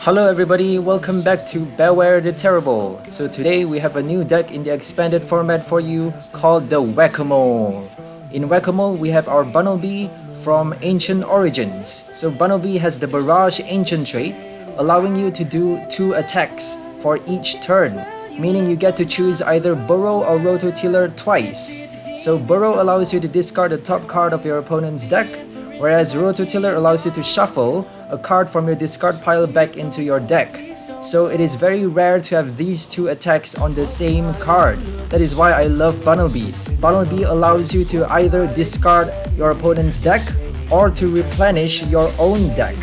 Hello everybody, welcome back to Beware the Terrible. So today we have a new deck in the expanded format for you called the Whack-A-Mole. In Whack-A-Mole we have our Bunnelby from Ancient Origins. So Bunnelby has the Barrage Ancient trait, allowing you to do 2 attacks for each turn, meaning you get to choose either Burrow or Rototiller twice. So Burrow allows you to discard the top card of your opponent's deck, whereas Rototiller allows you to shuffle a card from your discard pile back into your deck. So it is very rare to have these 2 attacks on the same card. That is why I love Bunnelby. Bunnelby allows you to either discard your opponent's deck or to replenish your own deck.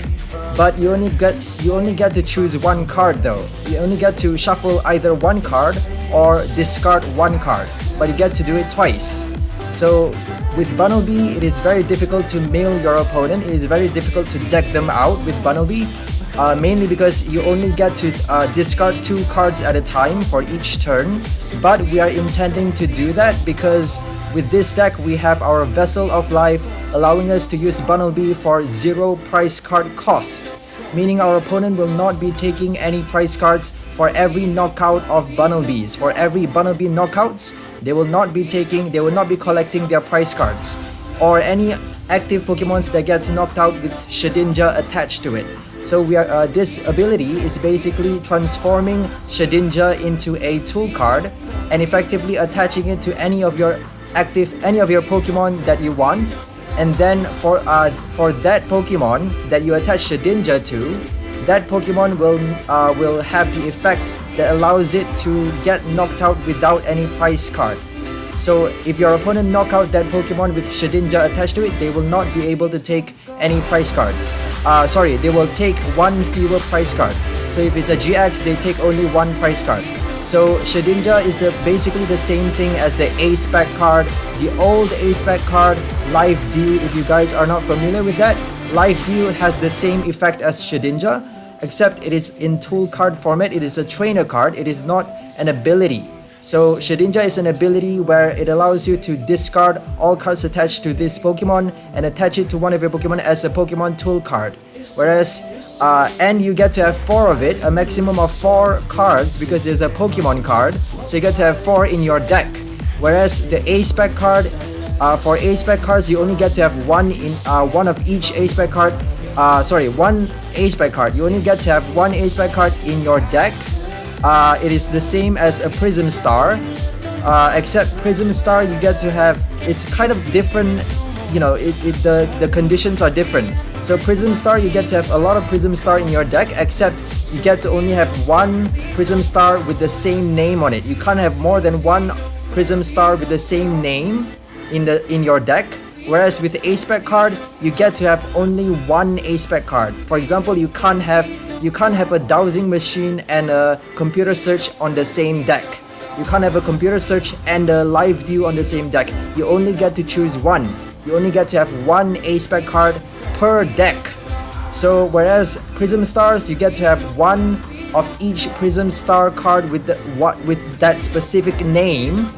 But you only get to choose 1 card though. You only get to shuffle either 1 card or discard 1 card, but you get to do it twice. So with Bunnelby, it is very difficult to mail your opponent. It is very difficult to deck them out with Bunnelby, mainly because you only get to discard 2 cards at a time for each turn. But we are intending to do that because with this deck we have our Vessel of Life, allowing us to use Bunnelby for 0 price card cost, meaning our opponent will not be taking any price cards for every knockout of Bunnelbys. For every Bunnelby knockouts, they will not be collecting their price cards or any active Pokemons that gets knocked out with Shedinja attached to it. So this ability is basically transforming Shedinja into a tool card and effectively attaching it to any of your Pokemon that you want. And then for that Pokemon that you attach Shedinja to, that Pokemon will have the effect that allows it to get knocked out without any price card. So if your opponent knock out that Pokemon with Shedinja attached to it, they will not be able to take any price cards. They will take 1 fewer price card. So if it's a GX, they take only 1 price card. So Shedinja is basically the same thing as the A-Spec card, the old A-Spec card, Life Dew. If you guys are not familiar with that, Life Dew has the same effect as Shedinja, except it is in tool card format. It is a trainer card, it is not an ability. So Shedinja is an ability where it allows you to discard all cards attached to this Pokemon and attach it to one of your Pokemon as a Pokemon tool card. Whereas, and you get to have 4 of it, a maximum of 4 cards because there's a Pokemon card. So you get to have 4 in your deck. Whereas the A-Spec card, for A-Spec cards, you only get to have 1 in one of each A-Spec card. 1 A-Spec card. You only get to have 1 A-Spec card in your deck. It is the same as a Prism Star, except Prism Star you get to have, it's kind of different, you know, the conditions are different. So Prism Star, you get to have a lot of Prism Star in your deck, except you get to only have 1 Prism Star with the same name on it. You can't have more than 1 Prism Star with the same name in your deck. Whereas with the A-Spec card, you get to have only 1 A-Spec card. For example, you can't have a dowsing machine and a computer search on the same deck. You can't have a computer search and a live view on the same deck. You only get to choose 1. You only get to have 1 A-Spec card per deck. So whereas Prism Stars, you get to have 1 of each Prism Star card with that specific name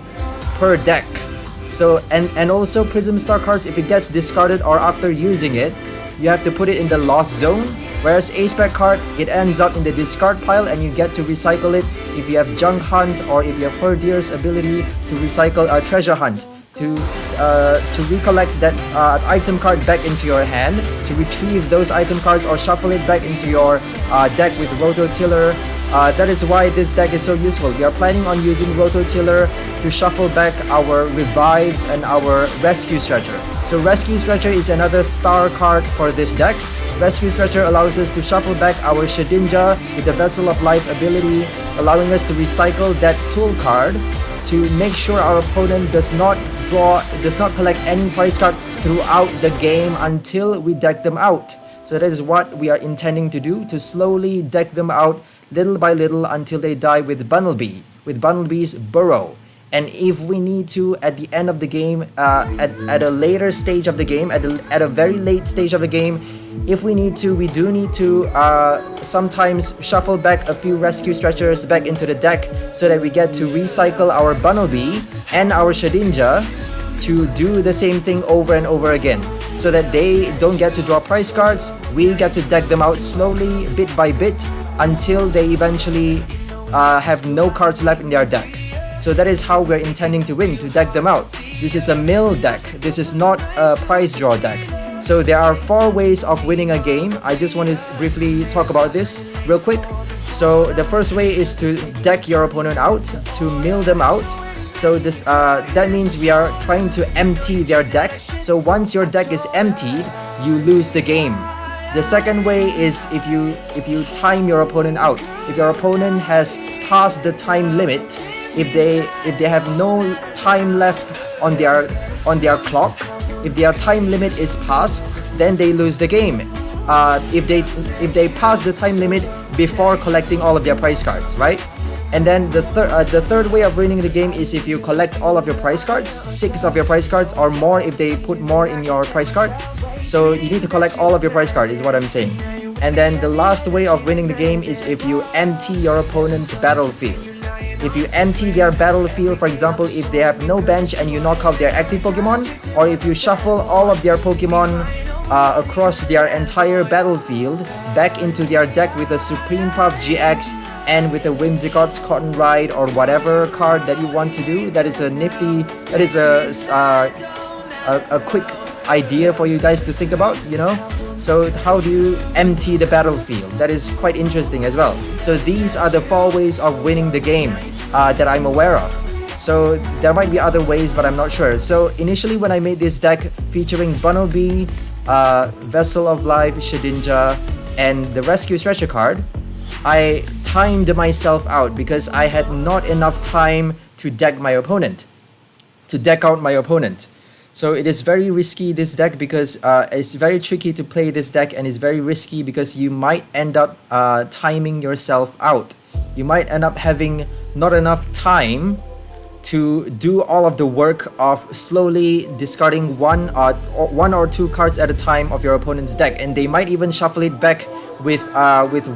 per deck. So and also Prism Star cards, if it gets discarded or after using it, you have to put it in the lost zone. Whereas A-Spec card, it ends up in the discard pile and you get to recycle it if you have Junk Hunt or if you have Herdier's ability to recycle a Treasure Hunt, to recollect that item card back into your hand, to retrieve those item cards or shuffle it back into your deck with Rototiller. That is why this deck is so useful. We are planning on using Rototiller to shuffle back our Revives and our Rescue Stretcher. So Rescue Stretcher is another star card for this deck. Rescue Stretcher allows us to shuffle back our Shedinja with the Vessel of Life ability, allowing us to recycle that tool card to make sure our opponent does not collect any prize card throughout the game until we deck them out. So that is what we are intending to do, to slowly deck them out little by little until they die with Bunnelby's Burrow. And if we need to, at the end of the game, at a later stage of the game, at a very late stage of the game, if we need to, we do need to sometimes shuffle back a few Rescue Stretchers back into the deck so that we get to recycle our Bunnelby and our Shedinja to do the same thing over and over again, so that they don't get to draw prize cards. We get to deck them out slowly, bit by bit, until they eventually have no cards left in their deck. So that is how we're intending to win, to deck them out. This is a mill deck. This is not a prize draw deck. So there are 4 ways of winning a game. I just want to briefly talk about this real quick. So the first way is to deck your opponent out, to mill them out. So this that means we are trying to empty their deck. So once your deck is emptied, you lose the game. The second way is if you time your opponent out. If your opponent has passed the time limit, if they have no time left on their clock, if their time limit is passed, then they lose the game. If they pass the time limit before collecting all of their prize cards, right? And then the third way of winning the game is if you collect all of your prize cards, 6 of your prize cards or more if they put more in your prize card. So you need to collect all of your prize card is what I'm saying. And then the last way of winning the game is if you empty your opponent's battlefield. If you empty their battlefield, for example, if they have no bench and you knock out their active Pokemon, or if you shuffle all of their Pokemon across their entire battlefield back into their deck with a Supreme Puff GX and with a Whimsicott's Cotton Ride or whatever card that you want to do, that is a nifty, that is a quick idea for you guys to think about, you know. So how do you empty the battlefield? That is quite interesting as well. So these are the 4 ways of winning the game that I'm aware of. So there might be other ways, but I'm not sure. So initially when I made this deck featuring Bunnelby, Vessel of Life, Shedinja, and the Rescue Stretcher card, I timed myself out because I had not enough time to deck my opponent, to deck out my opponent. So it is very risky, this deck, because it's very tricky to play this deck, and it's very risky because you might end up timing yourself out. You might end up having not enough time to do all of the work of slowly discarding one or 2 cards at a time of your opponent's deck, and they might even shuffle it back with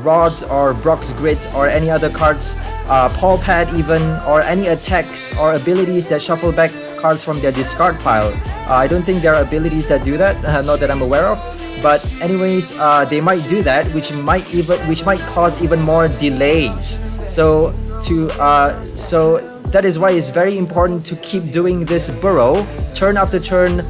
Rods or Brock's Grit or any other cards, Paw Pad even, or any attacks or abilities that shuffle back cards from their discard pile. I don't think there are abilities that do that, not that I'm aware of. But anyways, they might do that, which might cause even more delays. So that is why it's very important to keep doing this Burrow turn after turn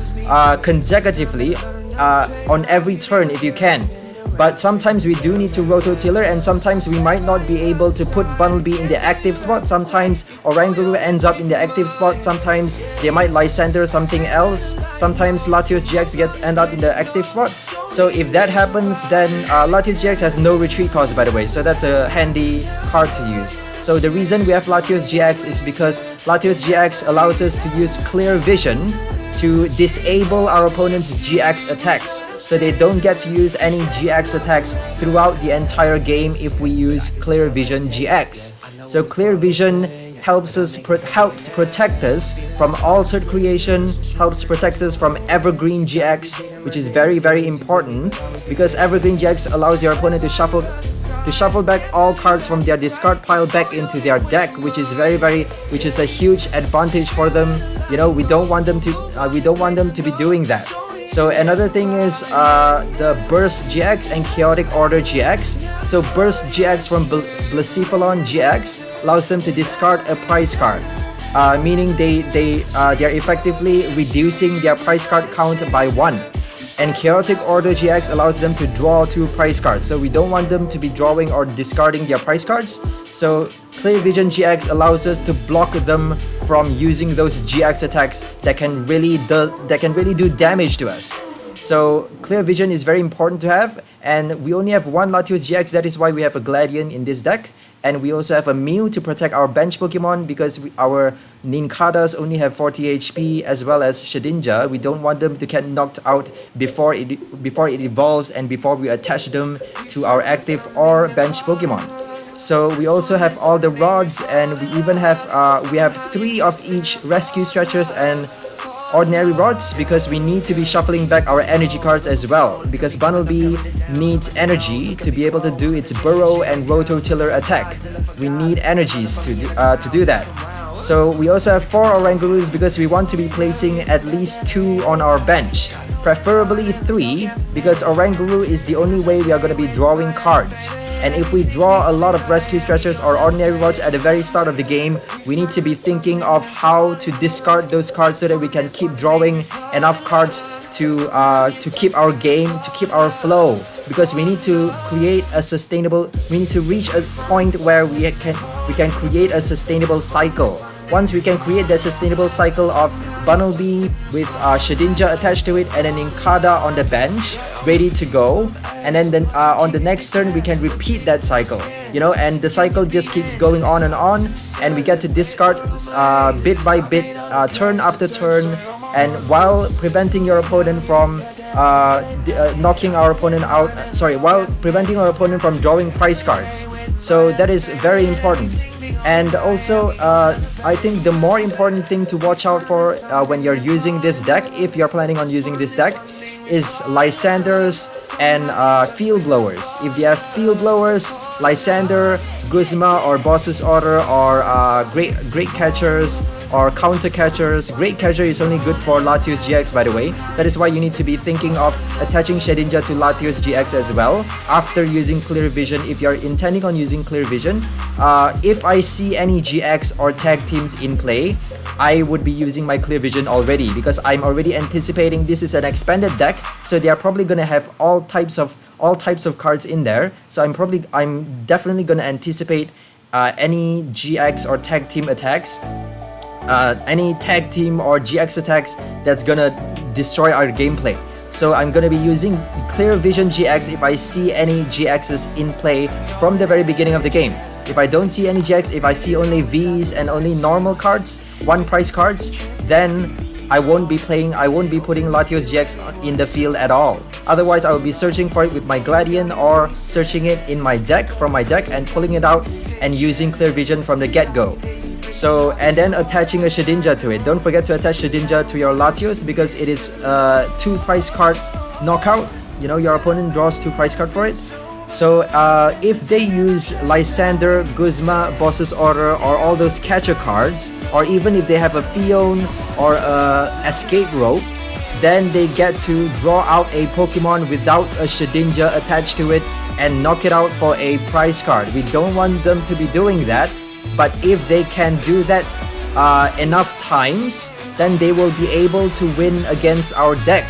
consecutively on every turn if you can. But sometimes we do need to rototiller, and sometimes we might not be able to put Bunnelby in the active spot. Sometimes Oranguru ends up in the active spot. Sometimes they might Lysandres something else. Sometimes Latios GX end up in the active spot. So if that happens, then Latios GX has no retreat cost, by the way. So that's a handy card to use. So the reason we have Latios GX is because Latios GX allows us to use Clear Vision to disable our opponent's GX attacks, so they don't get to use any GX attacks throughout the entire game if we use Clear Vision GX. So Clear Vision helps protect us from altered creation, helps protect us from Evergreen GX, which is very, very important, because Evergreen GX allows your opponent to shuffle back all cards from their discard pile back into their deck, which is which is a huge advantage for them. You know, we don't want them to be doing that. So another thing is the Burst GX and Chaotic Order GX. So Burst GX from Blacephalon GX allows them to discard a prize card, meaning they are effectively reducing their prize card count by 1. And Chaotic Order GX allows them to draw 2 prize cards. So we don't want them to be drawing or discarding their prize cards. So Clear Vision GX allows us to block them from using those GX attacks that can really do damage to us. So Clear Vision is very important to have, and we only have 1 Latios GX. That is why we have a Gladion in this deck. And we also have a Mew to protect our bench Pokemon, because our Ninkadas only have 40 HP, as well as Shedinja. We don't want them to get knocked out before it evolves and before we attach them to our active or bench Pokemon. So we also have all the Rods, and we even have 3 of each Rescue Stretchers and Ordinary Rods, because we need to be shuffling back our energy cards as well, because Bunnelby needs energy to be able to do its Burrow and Rototiller attack. We need energies to do that. So we also have 4 Orangurus because we want to be placing at least 2 on our bench, preferably 3, because Oranguru is the only way we are going to be drawing cards. And if we draw a lot of rescue stretchers or ordinary rewards at the very start of the game, we need to be thinking of how to discard those cards so that we can keep drawing enough cards to keep our game, to keep our flow, because we need to create a sustainable, we need to reach a point where we can create a sustainable cycle. Once we can create that sustainable cycle of Bunnelby with Shedinja attached to it and an Inkada on the bench ready to go, and then on the next turn we can repeat that cycle, you know, and the cycle just keeps going on, and we get to discard bit by bit, turn after turn, and while preventing your opponent from knocking our opponent out, while preventing our opponent from drawing prize cards. So that is very important. And also, I think the more important thing to watch out for when you're using this deck, if you're planning on using this deck, is Lysandres and field blowers. If you have field blowers, Lysander, Guzma, or Boss's Order, or great catchers or counter catchers. Great catcher is only good for Latios GX, by the way. That is why you need to be thinking of attaching Shedinja to Latios GX as well after using Clear Vision. If you're intending on using Clear Vision, if I see any GX or tag teams in play, I would be using my Clear Vision already, because I'm already anticipating this is an expanded deck, so they are probably gonna have all types of cards in there. So I'm definitely gonna anticipate any GX or tag team attacks, any tag team or GX attacks that's gonna destroy our gameplay. So I'm gonna be using Clear Vision GX if I see any GXs in play from the very beginning of the game. If I don't see any GX, if I see only Vs and only normal cards, one price cards, then I won't be putting Latios GX in the field at all. Otherwise, I will be searching for it with my Gladian, or searching it in my deck, from my deck, and pulling it out and using Clear Vision from the get-go. So, and then attaching a Shedinja to it. Don't forget to attach Shedinja to your Latios, because it is 2 price card knockout. You know, your opponent draws 2 price card for it. So if they use Lysander, Guzma, Boss's Order, or all those catcher cards, or even if they have a Fion or Escape Rope, then they get to draw out a Pokemon without a Shedinja attached to it and knock it out for a prize card. We don't want them to be doing that, but if they can do that enough times, then they will be able to win against our deck.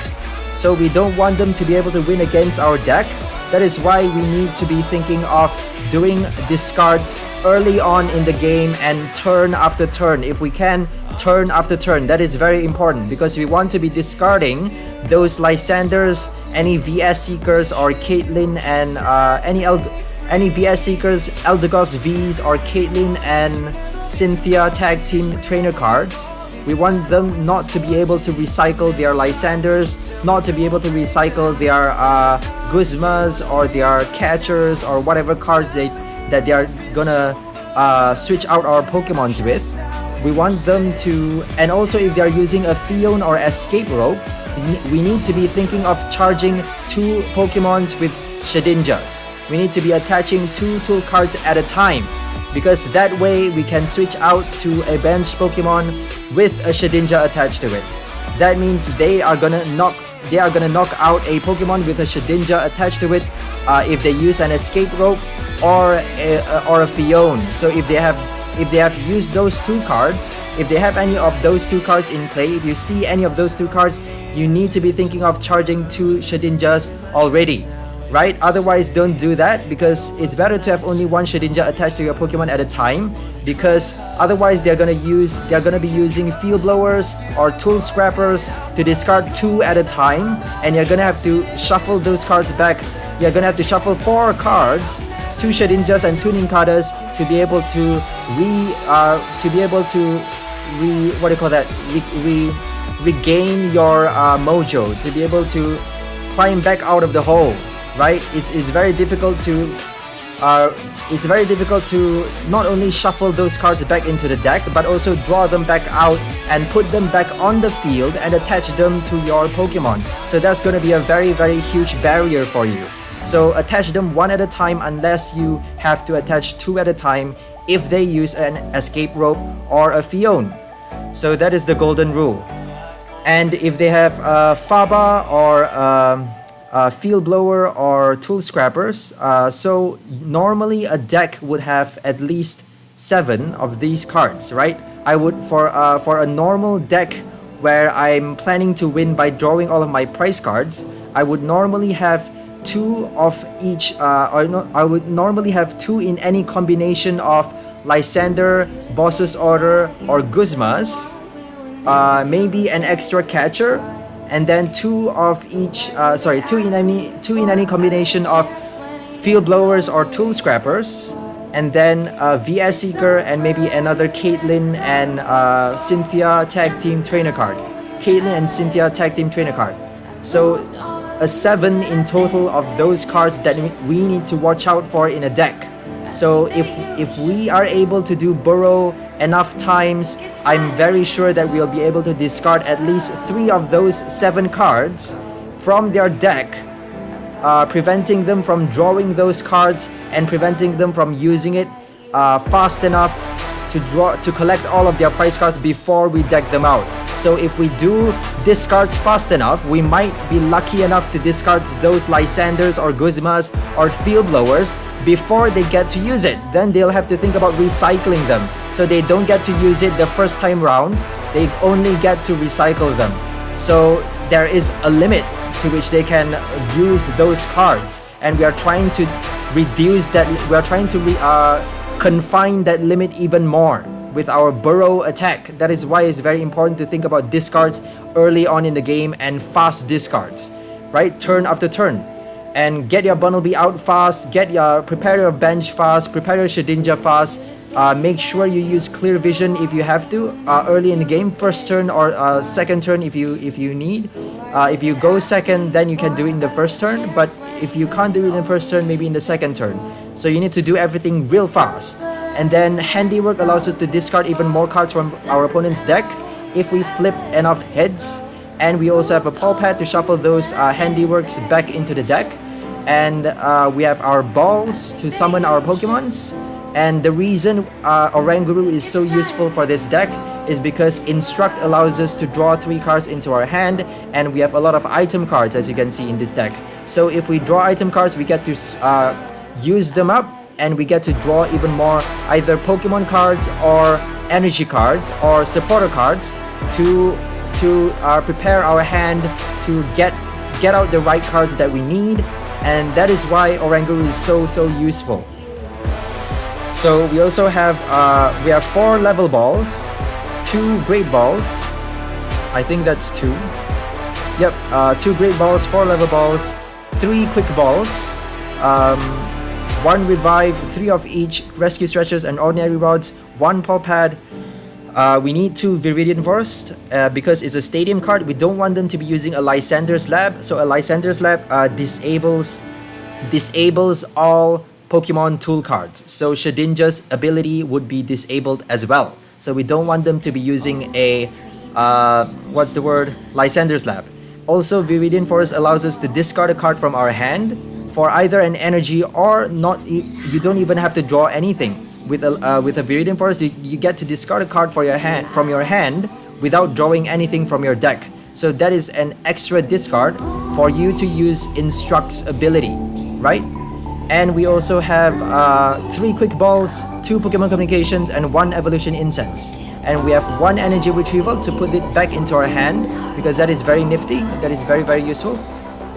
So we don't want them to be able to win against our deck. That is why we need to be thinking of doing discards early on in the game and turn after turn. If we can, turn after turn. That is very important, because we want to be discarding those Lysanders, any VS Seekers or Caitlyn, and any VS Seekers, Eldegoss Vs, or Caitlyn and Cynthia tag team trainer cards. We want them not to be able to recycle their Lysanders, not to be able to recycle their Guzmas or their catchers or whatever cards that they are gonna switch out our Pokemons with. We want them to, and also if they are using a Fion or Escape Rope, we need to be thinking of charging 2 Pokemons with Shedinjas. We need to be attaching 2 tool cards at a time, because that way we can switch out to a bench Pokemon with a Shedinja attached to it. That means they are gonna knock out a Pokemon with a Shedinja attached to it if they use an Escape Rope or a Fion. So if they have used those 2 cards, if they have any of those 2 cards in play, if you see any of those 2 cards, you need to be thinking of charging 2 Shedinjas already. Right? Otherwise, don't do that, because it's better to have only 1 Shedinja attached to your Pokemon at a time, because otherwise they're gonna be using Field Blowers or Tool Scrappers to discard 2 at a time, and you're gonna have to shuffle those cards back. You're gonna have to shuffle 4 cards, 2 Shedinjas and 2 Ninkadas, to be able to regain your mojo, to be able to climb back out of the hole. Right? It's very difficult to not only shuffle those cards back into the deck, but also draw them back out and put them back on the field and attach them to your Pokemon. So that's going to be a very, very huge barrier for you. So attach them 1 at a time, unless you have to attach 2 at a time if they use an Escape Rope or a Fion. So that is the golden rule. And if they have Faba or field blower or tool scrappers. So normally a deck would have at least 7 of these cards, right? I would for a normal deck where I'm planning to win by drawing all of my prize cards, I would normally have 2 of each, I would normally have 2 in any combination of Lysander, Boss's Order, or Guzma's, maybe an extra catcher, and then 2 of each, 2 in any combination of field blowers or tool scrappers, and then VS Seeker and maybe another Caitlyn and Cynthia tag team trainer card. Caitlyn and Cynthia tag team trainer card. So a 7 in total of those cards that we need to watch out for in a deck. So if we are able to do Burrow enough times, I'm very sure that we'll be able to discard at least 3 of those 7 cards from their deck, preventing them from drawing those cards and preventing them from using it fast enough to collect all of their prize cards before we deck them out. So if we do discards fast enough, we might be lucky enough to discard those Lysandres or Guzmas or field blowers before they get to use it. Then they'll have to think about recycling them. So they don't get to use it the first time round, they only get to recycle them. So there is a limit to which they can use those cards, and we are trying to reduce that, we are trying to confine that limit even more with our Burrow attack. That is why it's very important to think about discards early on in the game and fast discards, right? Turn after turn. And get your Bunnelby out fast, prepare your bench fast, prepare your Shedinja fast. Make sure you use clear vision if you have to early in the game, first turn or second turn if you need. If you go second, then you can do it in the first turn, but if you can't do it in the first turn, maybe in the second turn. So you need to do everything real fast. And then Handiwork allows us to discard even more cards from our opponent's deck if we flip enough heads. And we also have a paw pad to shuffle those Handiworks back into the deck. And we have our balls to summon our Pokemons. And the reason Oranguru is so useful for this deck is because Instruct allows us to draw 3 cards into our hand, and we have a lot of item cards, as you can see in this deck. So if we draw item cards, we get to use them up, and we get to draw even more either Pokemon cards or energy cards or supporter cards to prepare our hand to get out the right cards that we need. And that is why Oranguru is so useful. So we also have 4 level balls, 2 great balls, I think that's 2. Yep, 2 great balls, 4 level balls, 3 quick balls, 1 revive, 3 of each rescue stretchers and ordinary rods, 1 paw pad. We need 2 Viridian Forest because it's a stadium card. We don't want them to be using a Lysandres Lab. So a Lysandres Lab disables all Pokemon tool cards. So Shedinja's ability would be disabled as well. So we don't want them to be using a Lysandres Lab. Also, Viridian Forest allows us to discard a card from our hand for either an energy or not. You don't even have to draw anything with a Viridian Forest. You get to discard a card from your hand without drawing anything from your deck. So that is an extra discard for you to use Instruct's ability, right? And we also have 3 quick balls, 2 Pokemon communications, and 1 evolution incense. And we have 1 energy retrieval to put it back into our hand because that is very nifty. That is very useful.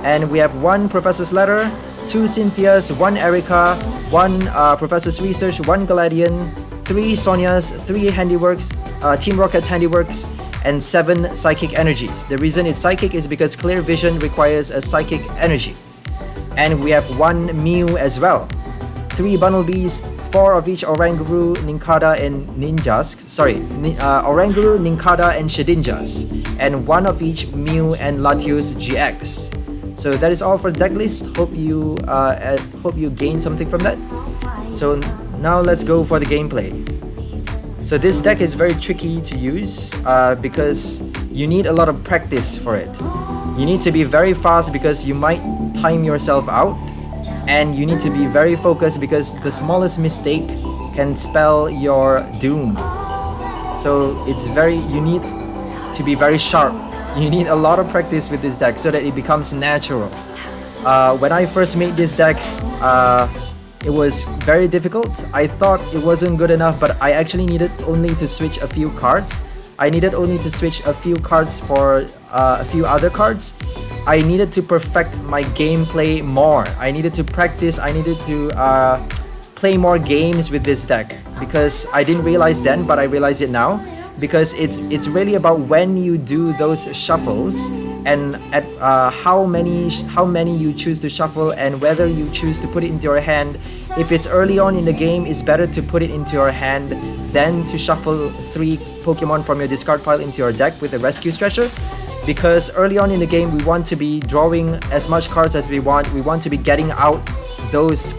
And we have 1 Professor's Letter, 2 Cynthia's, 1 Erica, 1 Professor's Research, 1 Galadian, 3 Sonia's, 3 Handiworks, Team Rocket's Handiworks, and 7 Psychic Energies. The reason it's Psychic is because Clear Vision requires a Psychic Energy. And we have 1 Mew as well, 3 Bunnelbys, 4 of each Oranguru, Nincada, and Oranguru, Nincada, and Shedinjas, and 1 of each Mew and Latios GX. So that is all for the deck list. Hope you gained something from that. So now let's go for the gameplay. So this deck is very tricky to use because you need a lot of practice for it. You need to be very fast because you might time yourself out, and you need to be very focused because the smallest mistake can spell your doom. So you need to be very sharp. You need a lot of practice with this deck so that it becomes natural. When I first made this deck, it was very difficult. I thought it wasn't good enough, but I actually needed only to switch a few cards. I needed only to switch a few cards for a few other cards. I needed to perfect my gameplay more. I needed to practice. I needed to play more games with this deck, because I didn't realize then, but I realize it now. Because it's really about when you do those shuffles and at how many you choose to shuffle, and whether you choose to put it into your hand. If it's early on in the game, it's better to put it into your hand than to shuffle 3 Pokemon from your discard pile into your deck with a rescue stretcher. Because early on in the game, we want to be drawing as much cards as we want. We want to be getting out those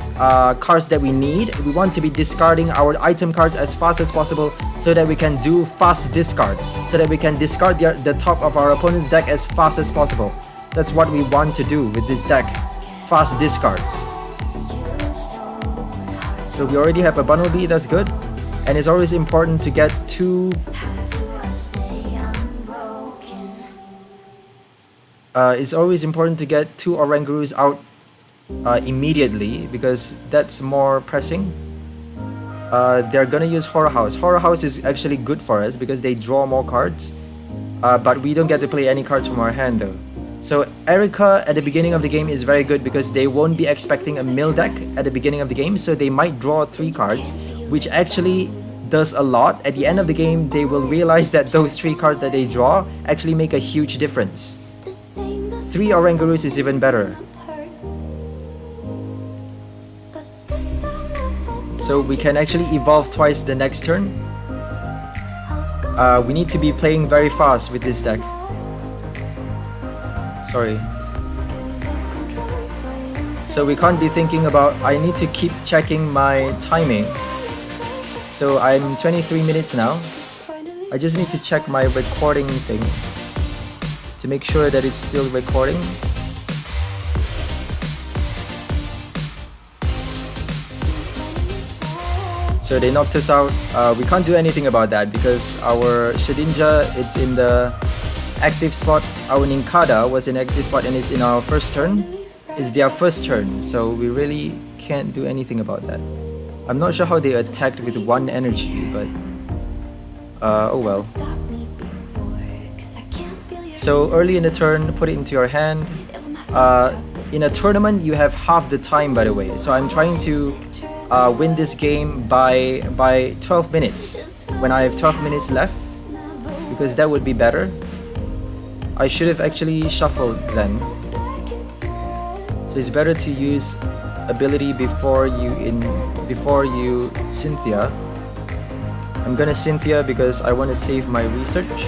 cards that we need. We want to be discarding our item cards as fast as possible, so that we can do fast discards, so that we can discard the top of our opponent's deck as fast as possible. That's what we want to do with this deck, fast discards. So we already have a Bunnelby, that's good. And it's always important to get 2 it's always important to get 2 Orangaroos out immediately, because that's more pressing. They're gonna use Horror House. Horror House is actually good for us because they draw more cards, but we don't get to play any cards from our hand though. So Erica at the beginning of the game is very good, because they won't be expecting a mill deck at the beginning of the game, so they might draw 3 cards, which actually does a lot. At the end of the game, they will realize that those 3 cards that they draw actually make a huge difference. 3 Orangaroos is even better. So we can actually evolve twice the next turn. We need to be playing very fast with this deck. Sorry. So we can't be thinking about, I need to keep checking my timing. So I'm 23 minutes now. I just need to check my recording thing to make sure that it's still recording. So they knocked us out. We can't do anything about that, because our Shedinja, it's in the active spot. Our Nincada was in active spot, and it's in our first turn. It's their first turn, so we really can't do anything about that. I'm not sure how they attacked with 1 energy, but oh well. So early in the turn, put it into your hand. In a tournament, you have half the time, by the way. So I'm trying to win this game by 12 minutes, when I have 12 minutes left, because that would be better. I should have actually shuffled then. So it's better to use ability before you Cynthia. I'm gonna Cynthia because I want to save my research.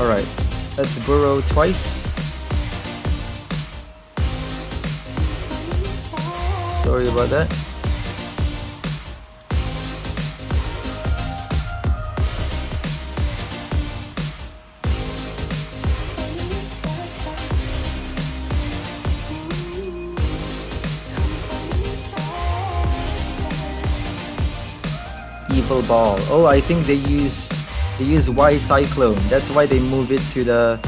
Alright, let's Burrow twice. Sorry about that. Evil Ball. Oh, I think they use Y Cyclone. That's why they move it to the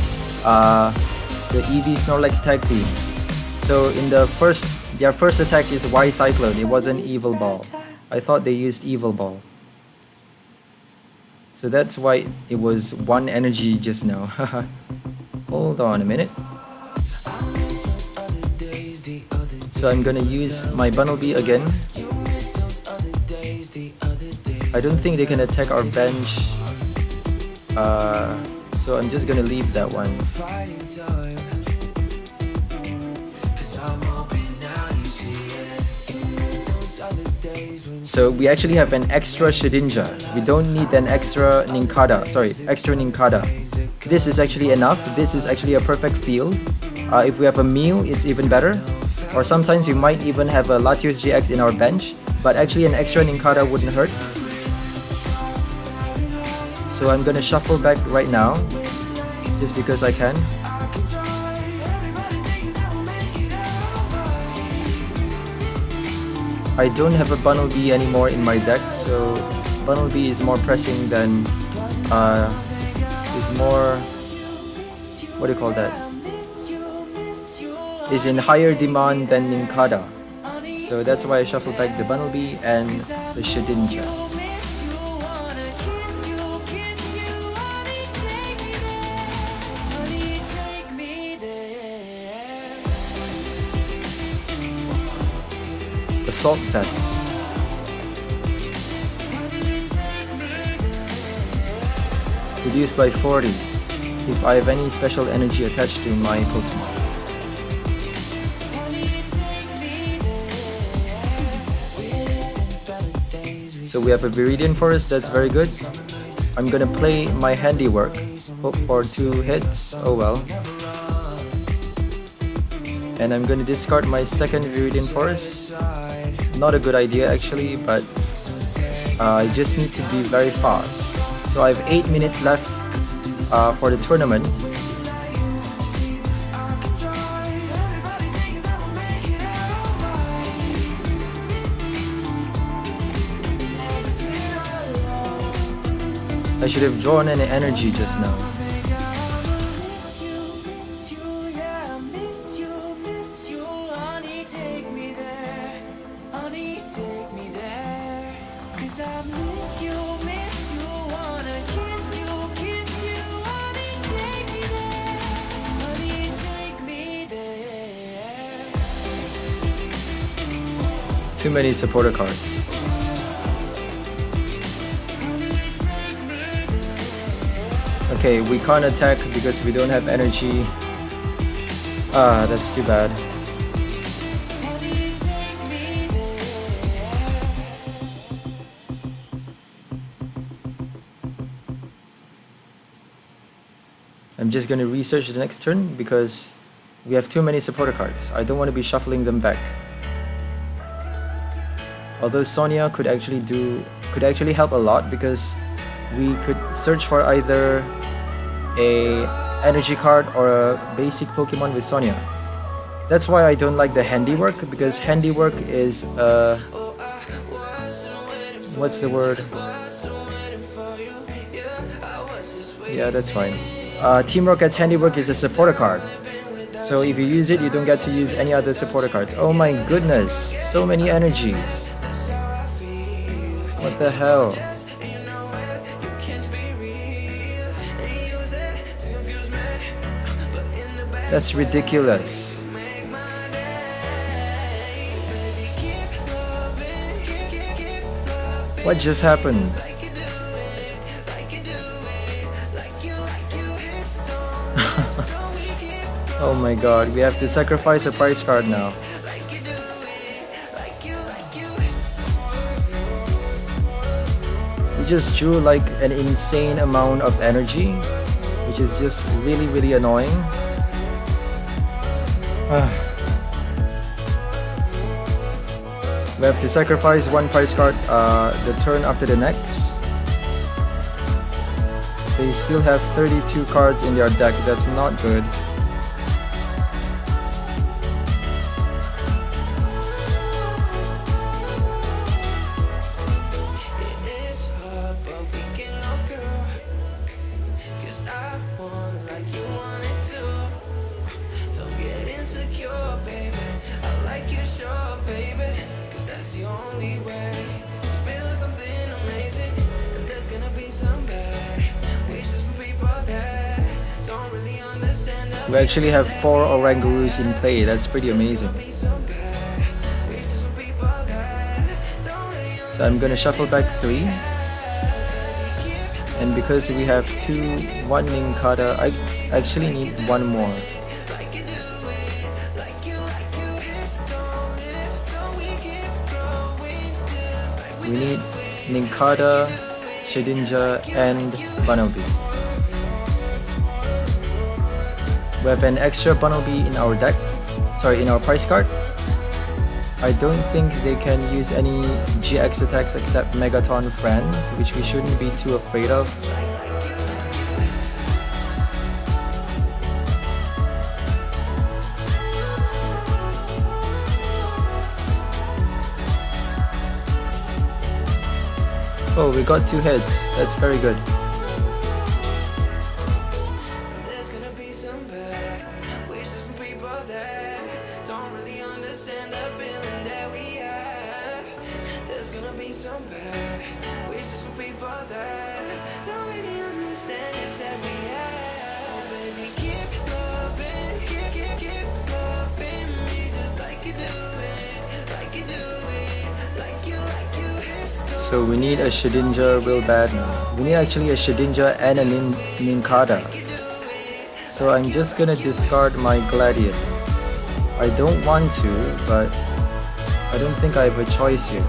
EV Snorlax tag team. So in their first attack is Y Cyclone. It wasn't Evil Ball. I thought they used Evil Ball. So that's why it was 1 energy just now. Hold on a minute. So I'm gonna use my Bunnelby again. I don't think they can attack our bench. So I'm just gonna leave that one. So we actually have an extra Shedinja. We don't need an extra Nincada. Sorry, extra Nincada. This is actually enough. This is actually a perfect field. If we have a Mew, it's even better. Or sometimes we might even have a Latios GX in our bench, but actually an extra Nincada wouldn't hurt. So I'm gonna shuffle back right now, just because I can. I don't have a Bunnelby anymore in my deck, so Bunnelby is more pressing than is more, what do you call that? Is in higher demand than Ninkada. So that's why I shuffle back the Bunnelby and the Shedinja. Assault Vest. Reduced by 40 if I have any special energy attached to my Pokemon. So we have a Viridian Forest, that's very good. I'm gonna play my Handiwork. Hope for 2 hits, oh well. And I'm gonna discard my second Viridian Forest. Not a good idea actually, but I just need to be very fast. So I have 8 minutes left for the tournament. I should have drawn an energy just now. Too many supporter cards. Okay, we can't attack because we don't have energy. Ah, that's too bad. I'm just gonna research the next turn because we have too many supporter cards. I don't want to be shuffling them back. Although Sonia could actually help a lot because we could search for either a energy card or a basic Pokemon with Sonia. That's why I don't like the Handiwork, because Handiwork is what's the word? Yeah, that's fine. Team Rocket's Handiwork is a supporter card. So if you use it, you don't get to use any other supporter cards. Oh my goodness, so many energies. What the hell? That's ridiculous. What just happened? Oh my god, we have to sacrifice a prize card now. We just drew like an insane amount of energy, which is just really annoying. We have to sacrifice one prize card the turn after the next. They still have 32 cards in their deck, that's not good. We actually have 4 Orangurus in play, that's pretty amazing. So I'm gonna shuffle back 3. And because we have 1 Ninkada, I actually need 1 more. We need Ninkada, Shedinja, and Bunnelby. We have an extra Bunnelby in our deck, in our prize card. I don't think they can use any GX attacks except Megaton Friends, which we shouldn't be too afraid of. Oh, we got 2 heads. That's very good. So we need a Shedinja real bad now. We need actually a Shedinja and a Ninkada. So I'm just gonna discard my Gladiator. I don't want to, but I don't think I have a choice here.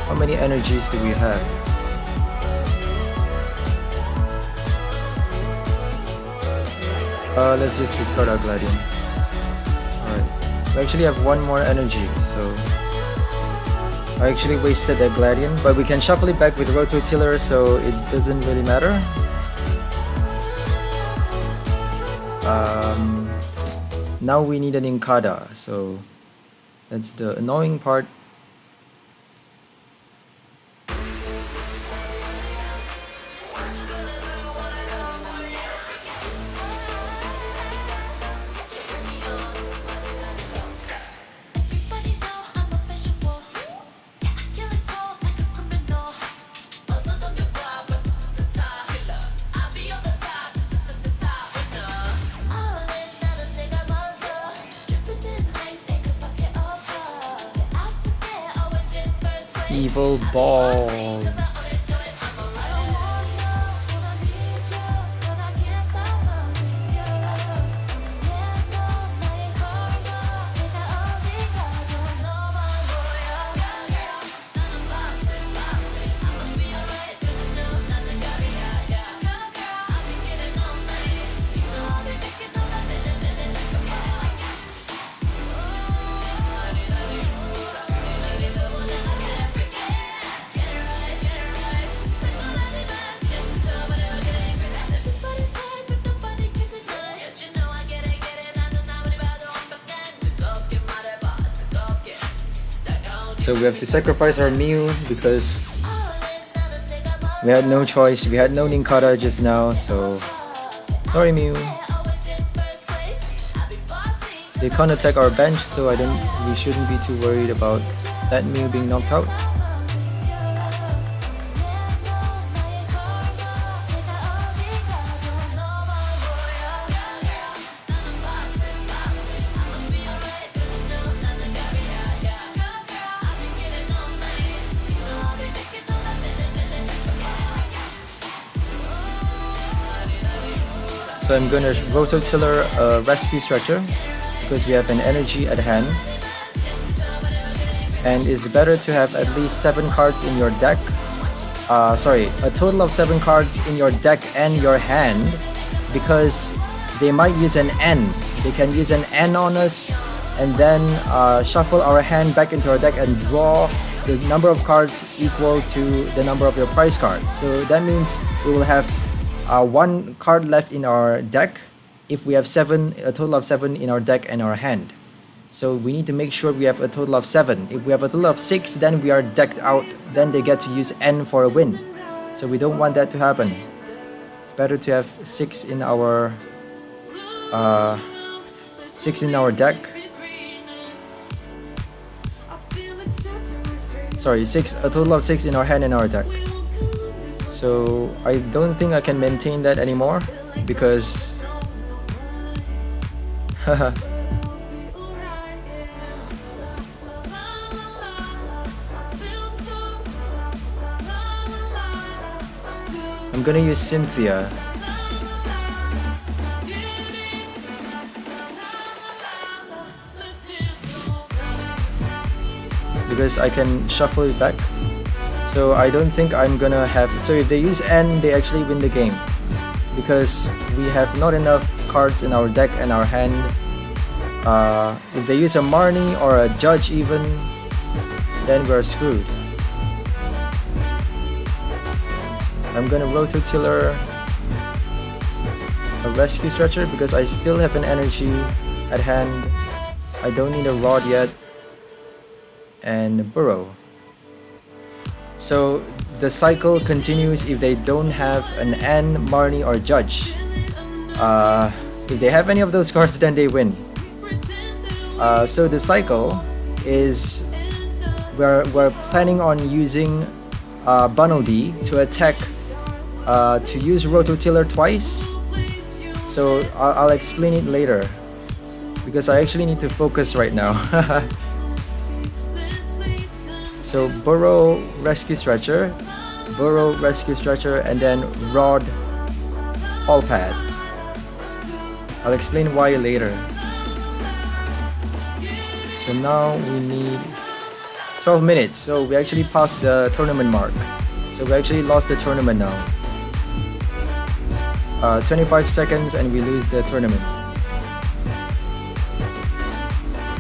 How many energies do we have? Let's just discard our Gladiator. Alright. We actually have 1 more energy, so I actually wasted that Gladion, but we can shuffle it back with Rototiller, so it doesn't really matter. Now we need an Inkada, so that's the annoying part. Evil ball. So we have to sacrifice our Mew because we had no choice. We had no Ninkada just now, so sorry Mew. They can't attack our bench, so we shouldn't be too worried about that Mew being knocked out. So I'm gonna Rototiller a Rescue Stretcher because we have an energy at hand, and it's better to have at least 7 cards in your deck. Sorry, a total of 7 cards in your deck and your hand, because they might use an N. They can use an N on us and then shuffle our hand back into our deck and draw the number of cards equal to the number of your prize cards. So that means we will have 1 card left in our deck if we have a total of 7 in our deck and our hand. So we need to make sure we have a total of 7. If we have a total of 6, then we are decked out. Then they get to use N for a win. So we don't want that to happen. It's better to have 6 in our 6 in our deck. Sorry, a total of 6 in our hand and our deck. So I don't think I can maintain that anymore because I'm gonna use Cynthia. Because I can shuffle it back. So I don't think I'm gonna have... So if they use N, they actually win the game. Because we have not enough cards in our deck and our hand. If they use a Marnie or a Judge even, then we're screwed. I'm gonna Rototiller a Rescue Stretcher because I still have an energy at hand. I don't need a Rod yet. And Burrow. So the cycle continues if they don't have an N, Marnie, or Judge. If they have any of those cards, then they win. So the cycle is we're planning on using Bunnelby to attack to use Rototiller twice. So I'll explain it later because I actually need to focus right now. So Burrow, Rescue Stretcher, Burrow, Rescue Stretcher, and then Rod, All Pad. I'll explain why later. So now we need 12 minutes, so we actually passed the tournament mark. So we actually lost the tournament now. 25 seconds and we lose the tournament.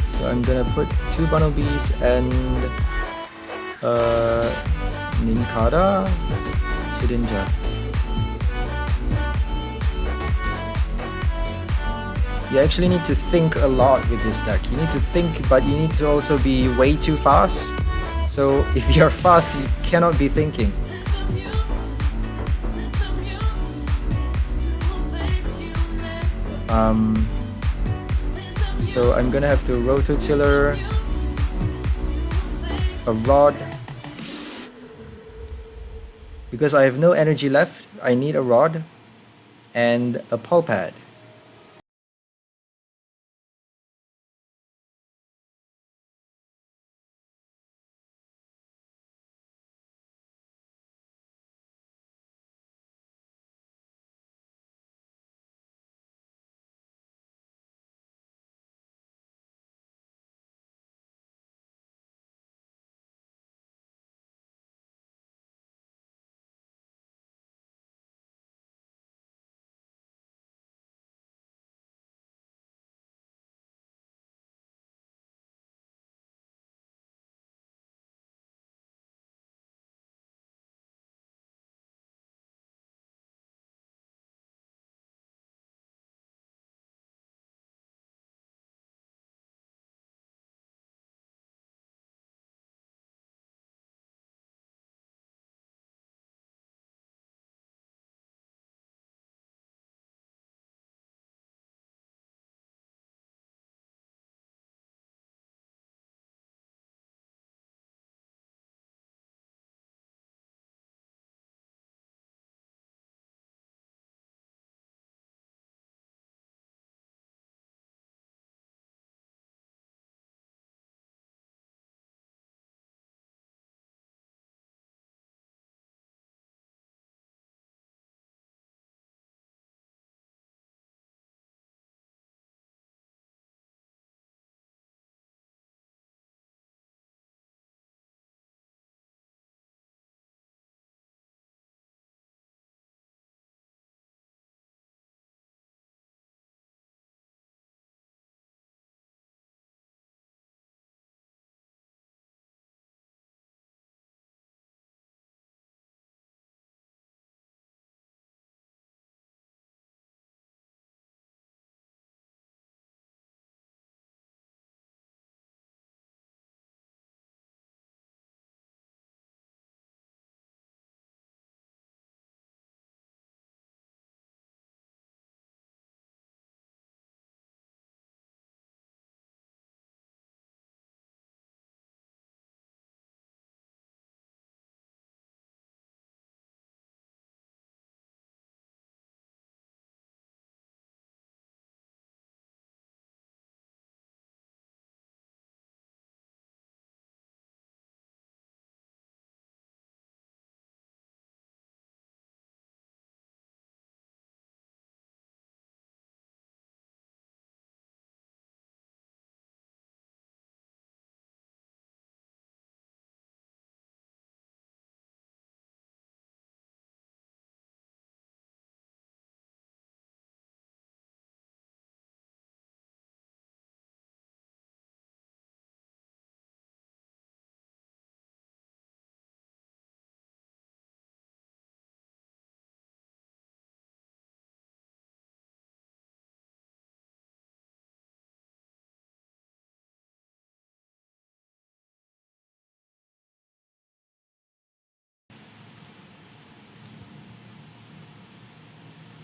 So I'm gonna put 2 Bunnelbys and Ninkada, Shedinja. You actually need to think a lot with this deck. You need to think, but you need to also be way too fast. So if you're fast, you cannot be thinking. So I'm gonna have to Rototiller, a Rod. Because I have no energy left, I need a Rod and a Pulpad.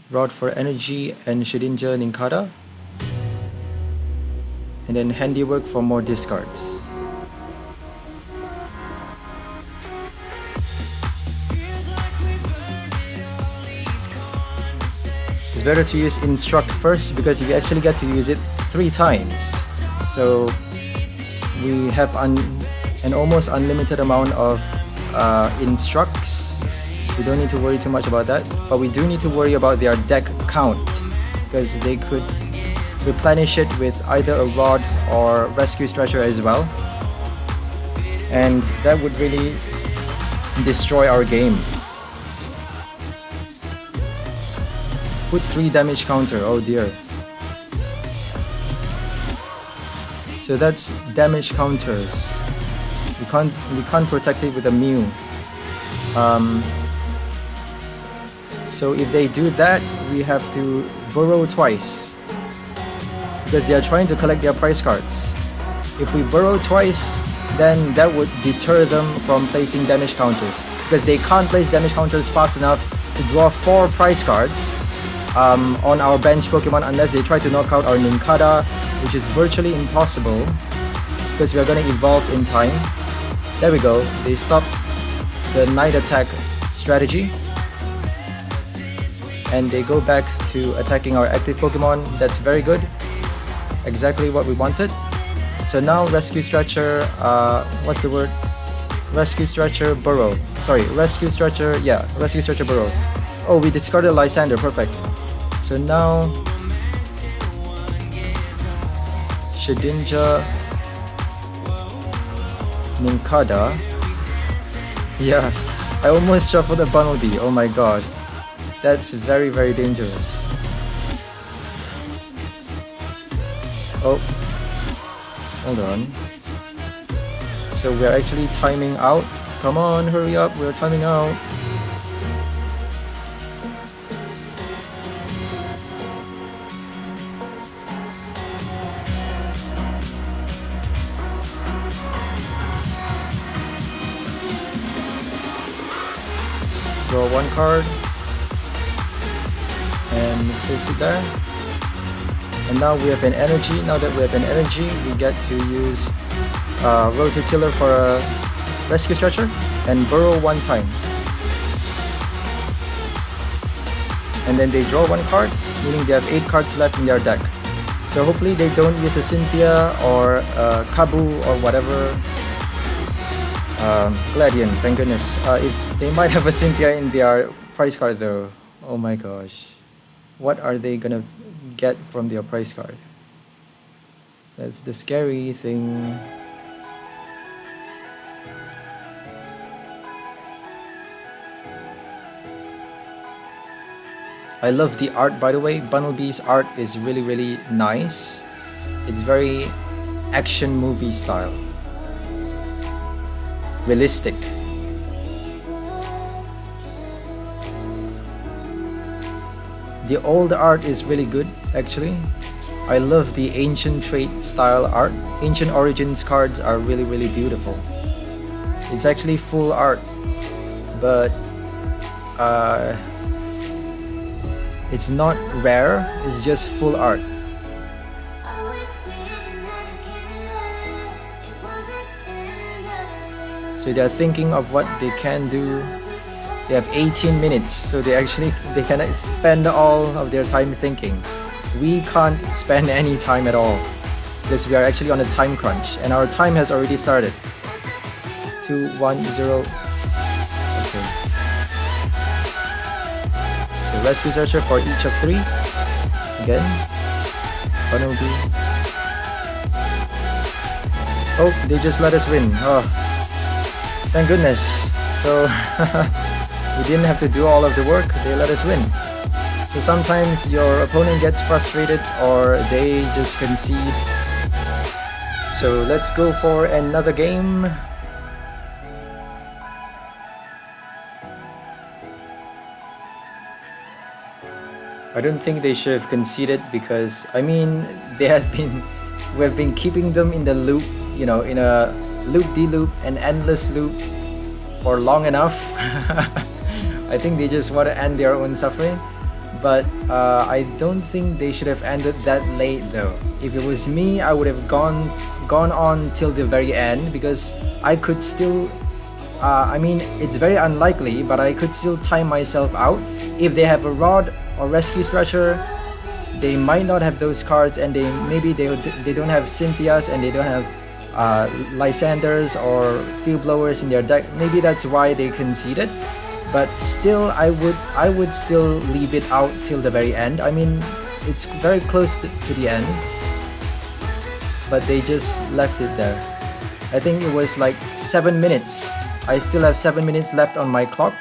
Rod for energy and Shedinja Ninkada. And then Handiwork for more discards. It's better to use Instruct first because you actually get to use it 3 times. So we have an almost unlimited amount of Instructs. We don't need to worry too much about that, but we do need to worry about their deck count because they could replenish it with either a Rod or Rescue Stretcher as well, and that would really destroy our game. Put 3 damage counter, oh dear. So that's damage counters. We can't protect it with a Mew. So if they do that, we have to burrow twice because they are trying to collect their prize cards. If we burrow twice, then that would deter them from placing damage counters because they can't place damage counters fast enough to draw 4 prize cards on our bench Pokemon unless they try to knock out our Ninkada, which is virtually impossible because we are going to evolve in time. There we go, they stopped the night attack strategy and they go back to attacking our active Pokemon. That's very good, exactly what we wanted. So now Rescue Stretcher, what's the word? Rescue Stretcher Burrow. Sorry, Rescue Stretcher, yeah, Rescue Stretcher Burrow. Oh, we discarded Lysandres, perfect. So now Shedinja Ninkada. Yeah, I almost shuffled a Bunnelby, oh my god. That's very, very dangerous. Oh, hold on. So we're actually timing out. Come on, hurry up, we're timing out. Draw 1 card and place it there. And now we have an energy. Now that we have an energy, we get to use Rototiller for a Rescue Stretcher and Burrow 1 time. And then they draw 1 card, meaning they have 8 cards left in their deck. So hopefully they don't use a Cynthia or a Kabu or whatever. Gladian, thank goodness. If they might have a Cynthia in their prize card though. Oh my gosh. What are they gonna get from their prize card? That's the scary thing. I love the art, by the way. Bunnelby's art is really, really nice. It's very action movie style. Realistic. The old art is really good, actually. I love the ancient trait style art. Ancient Origins cards are really, really beautiful. It's actually full art, but it's not rare, it's just full art. So they're thinking of what they can do. They have 18 minutes, so they can spend all of their time thinking. We can't spend any time at all because we are actually on a time crunch and our time has already started. 2, 1, 0. Okay. So Rescue Searcher for each of 3. Again. Bunnelby. Oh, they just let us win. Oh, thank goodness. So we didn't have to do all of the work, they let us win. So sometimes your opponent gets frustrated or they just concede. So let's go for another game. I don't think they should have conceded because, I mean, we have been keeping them in the loop, you know, in a loop-de-loop, an endless loop for long enough. I think they just want to end their own suffering. but I don't think they should have ended that late though. If it was me, I would have gone on till the very end, because I could still I mean, it's very unlikely, but I could still time myself out. If they have a rod or rescue stretcher, they might not have those cards, and maybe they don't have Cynthia's, and they don't have Lysandres or field blowers in their deck. Maybe that's why they conceded. But still, I would still leave it out till the very end. I mean, it's very close to the end, but they just left it there. I think it was like 7 minutes. I still have 7 minutes left on my clock,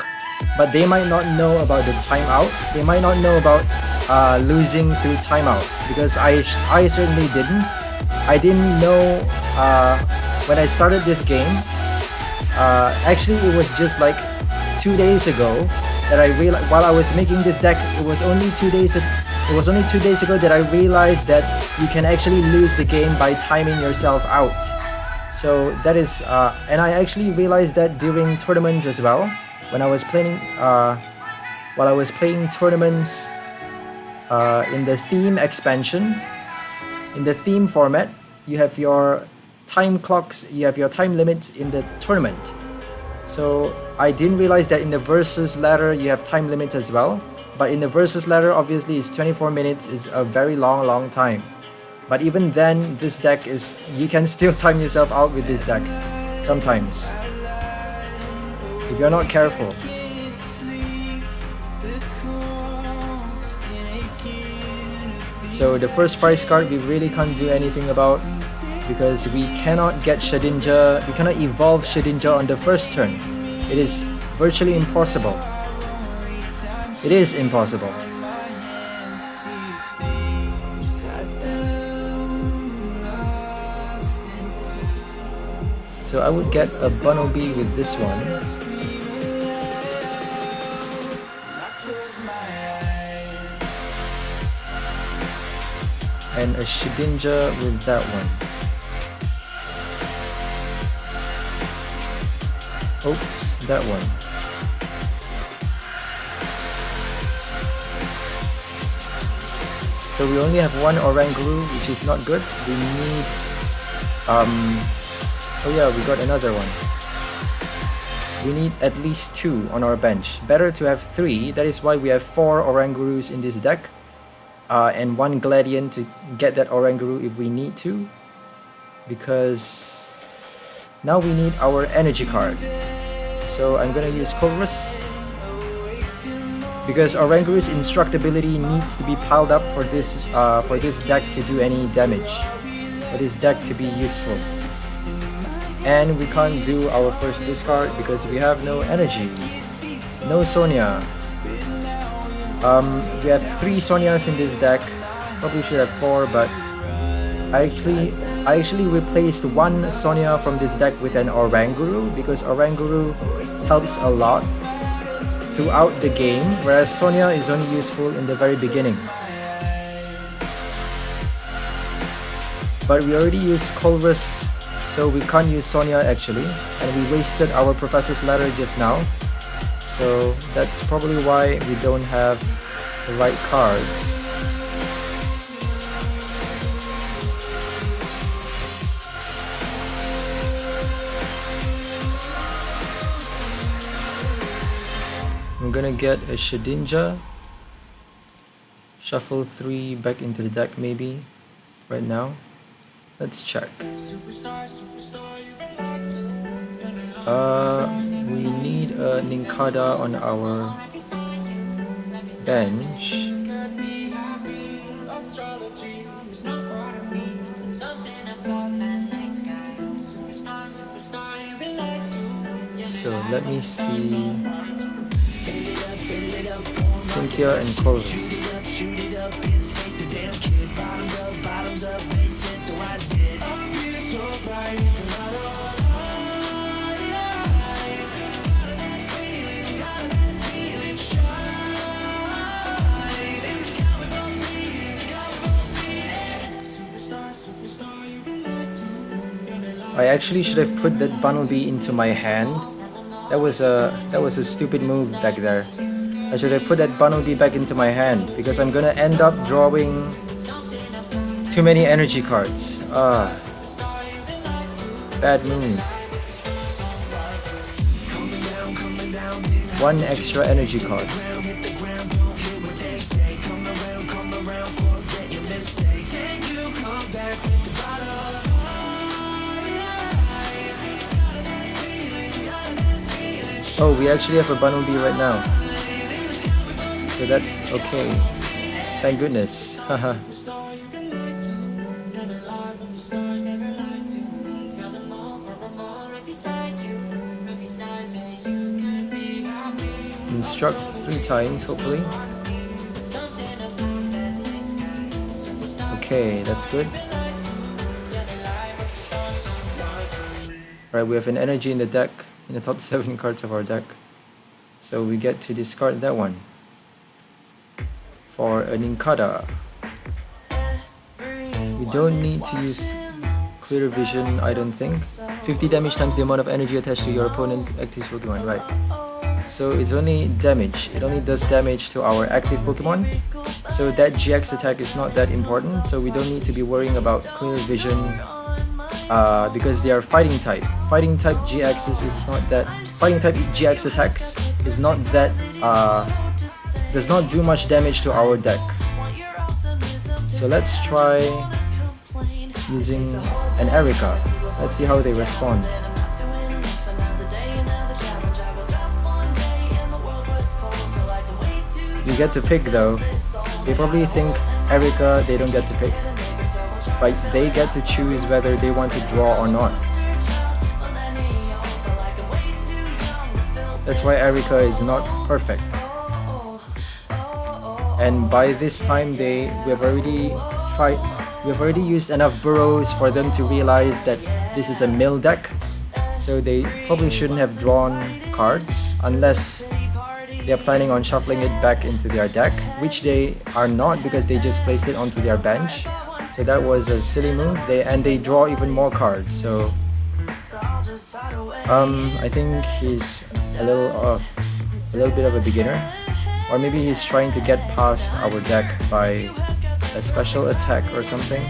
but they might not know about the timeout. They might not know about losing through timeout, because I certainly didn't. I didn't know when I started this game. Actually, it was just like 2 days ago that I realized, while I was making this deck, it was only 2 days ago that I realized that you can actually lose the game by timing yourself out. So that is, and I actually realized that during tournaments as well, when I was playing, while I was playing tournaments in the theme expansion. In the theme format, you have your time clocks, you have your time limits in the tournament. So I didn't realize that in the versus ladder you have time limits as well. But in the versus ladder, obviously it's 24 minutes, is a very long time. But even then, this deck is, you can still time yourself out with this deck sometimes, if you're not careful. So the first prize card we really can't do anything about, because we cannot get Shedinja, we cannot evolve Shedinja on the first turn. It is virtually impossible. It is impossible. So I would get a Bunnelby with this one. And a Shedinja with that one. Oops, that one. So we only have one Oranguru, which is not good. We need oh yeah, we got another one. We need at least 2 on our bench. Better to have 3. That is why we have 4 Orangurus in this deck. And 1 Gladian to get that Oranguru if we need to. Because now we need our energy card. So I'm gonna use Chorus. Because Oranguru's instructability needs to be piled up for this deck to do any damage. For this deck to be useful. And we can't do our first discard because we have no energy. No Sonia. We have 3 Sonias in this deck. Probably should have 4, but I actually replaced 1 Sonia from this deck with an Oranguru, because Oranguru helps a lot throughout the game, whereas Sonia is only useful in the very beginning. But we already used Colrus, so we can't use Sonia actually, and we wasted our Professor's Ladder just now. So that's probably why we don't have the right cards. I'm gonna get a Shedinja, shuffle 3 back into the deck maybe, right now. Let's check. We need a Ninkada on our bench. So let me see. Cynthia and Chorus. I actually should have put that Bunnelby into my hand. That was a stupid move back there. I should have put that Bunnelby back into my hand because I'm gonna end up drawing too many energy cards. Bad move. One extra energy cost. Oh, we actually have a Bunnelby right now. So that's okay. Thank goodness. Haha. Instruct 3 times, hopefully. Okay, that's good. Right, we have an energy in the deck, in the top 7 cards of our deck. So we get to discard that one for an Inkada. We don't need to use Clear Vision, I don't think. 50 damage times the amount of energy attached to your opponent active Pokemon, right. So it's only damage. It only does damage to our active Pokemon. So that GX attack is not that important. So we don't need to be worrying about Clear Vision because they are fighting type. Fighting type GXs is not that. Fighting type GX attacks is not that. Does not do much damage to our deck. So let's try using an Erica. Let's see how they respond. You get to pick though. They probably think Erica they don't get to pick. But they get to choose whether they want to draw or not. That's why Erica is not perfect. And by this time we've already used enough Burrows for them to realize that this is a mill deck. So they probably shouldn't have drawn cards unless they're planning on shuffling it back into their deck, which they are not because they just placed it onto their bench. So that was a silly move. They draw even more cards. So I think he's a little bit of a beginner, or maybe he's trying to get past our deck by a special attack or something.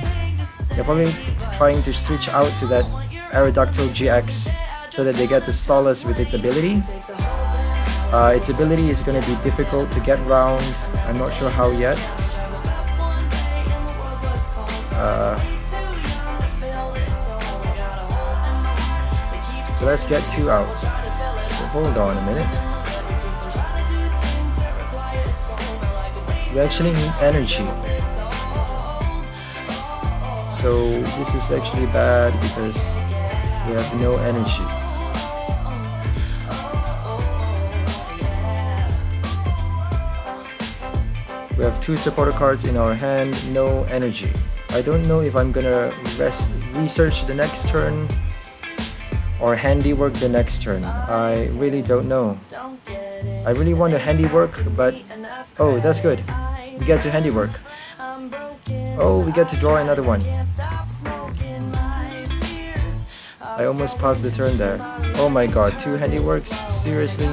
They're probably trying to switch out to that Aerodactyl GX so that they get to stall us with its ability. Its ability is going to be difficult to get round. I'm not sure how yet. So let's get 2 out. So hold on a minute. We actually need energy. So this is actually bad because we have no energy. We have 2 supporter cards in our hand, no energy. I don't know if I'm gonna research the next turn or handiwork the next turn. I really don't know. I really want to handiwork, but oh, that's good. We get to handiwork. Oh, we get to draw another one. I almost passed the turn there. Oh my god, 2 handiworks? Seriously?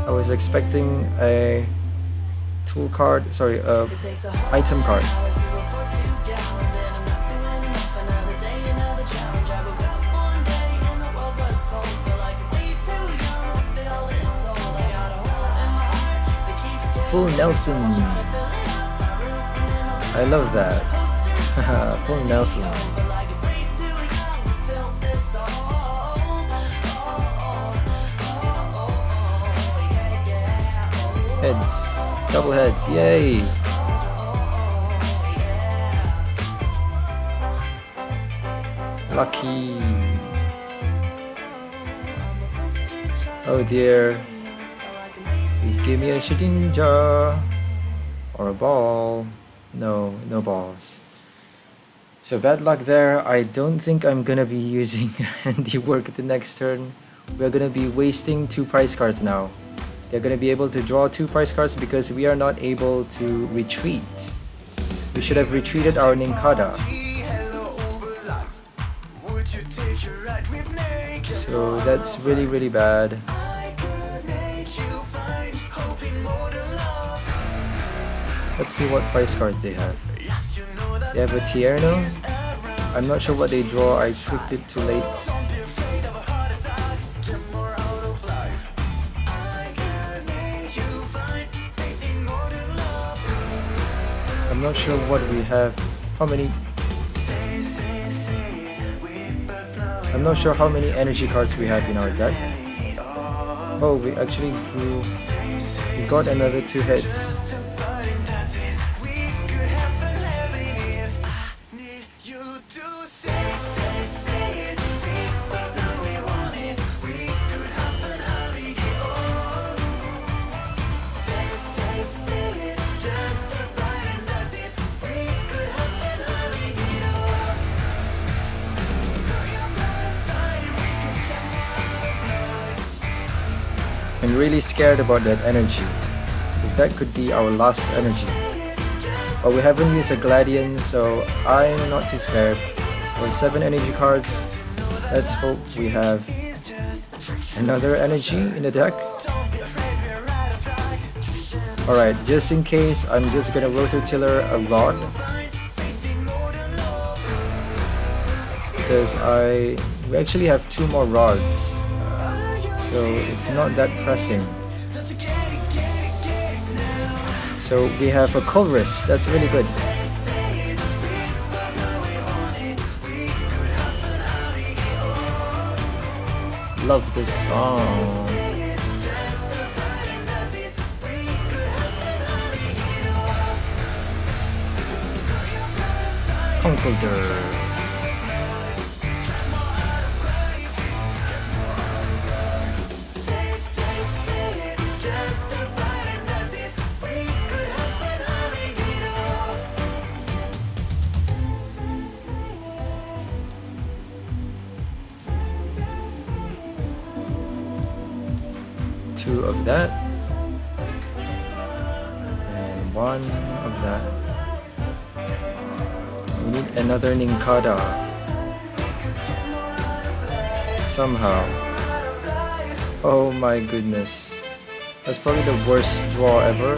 I was expecting a tool card, sorry, item card. Full Nelson. I love that. Full Nelson. Heads. Double heads. Yay! Lucky. Oh dear. Please give me a Shedinja or a ball. No, no balls. So bad luck there. I don't think I'm gonna be using handiwork the next turn. We're gonna be wasting 2 prize cards now. They're gonna be able to draw 2 prize cards because we are not able to retreat. We should have retreated our Ninkada. So that's really, really bad. Let's see what price cards they have. They have a Tierno. I'm not sure what they draw, I clicked it too late. I'm not sure what we have, I'm not sure how many energy cards we have in our deck. Oh, we actually we got another 2 hits. I'm really scared about that energy, because that could be our last energy. But we haven't used a Gladian, so I'm not too scared. We have 7 energy cards. Let's hope we have another energy in the deck. Alright, just in case, I'm just gonna Rototiller a Rod, because we actually have 2 more rods. So it's not that pressing. So we have a Chorus, that's really good. Love this song. Conqueror. Two of that and 1 of that. We need another Ninkada somehow. Oh my goodness, that's probably the worst draw ever.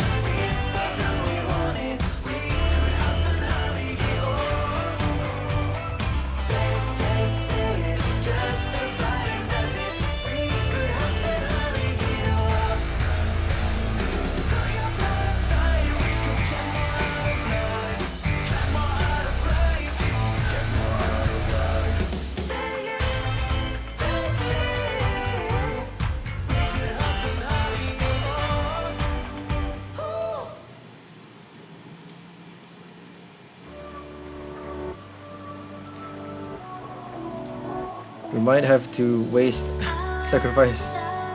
We might have to sacrifice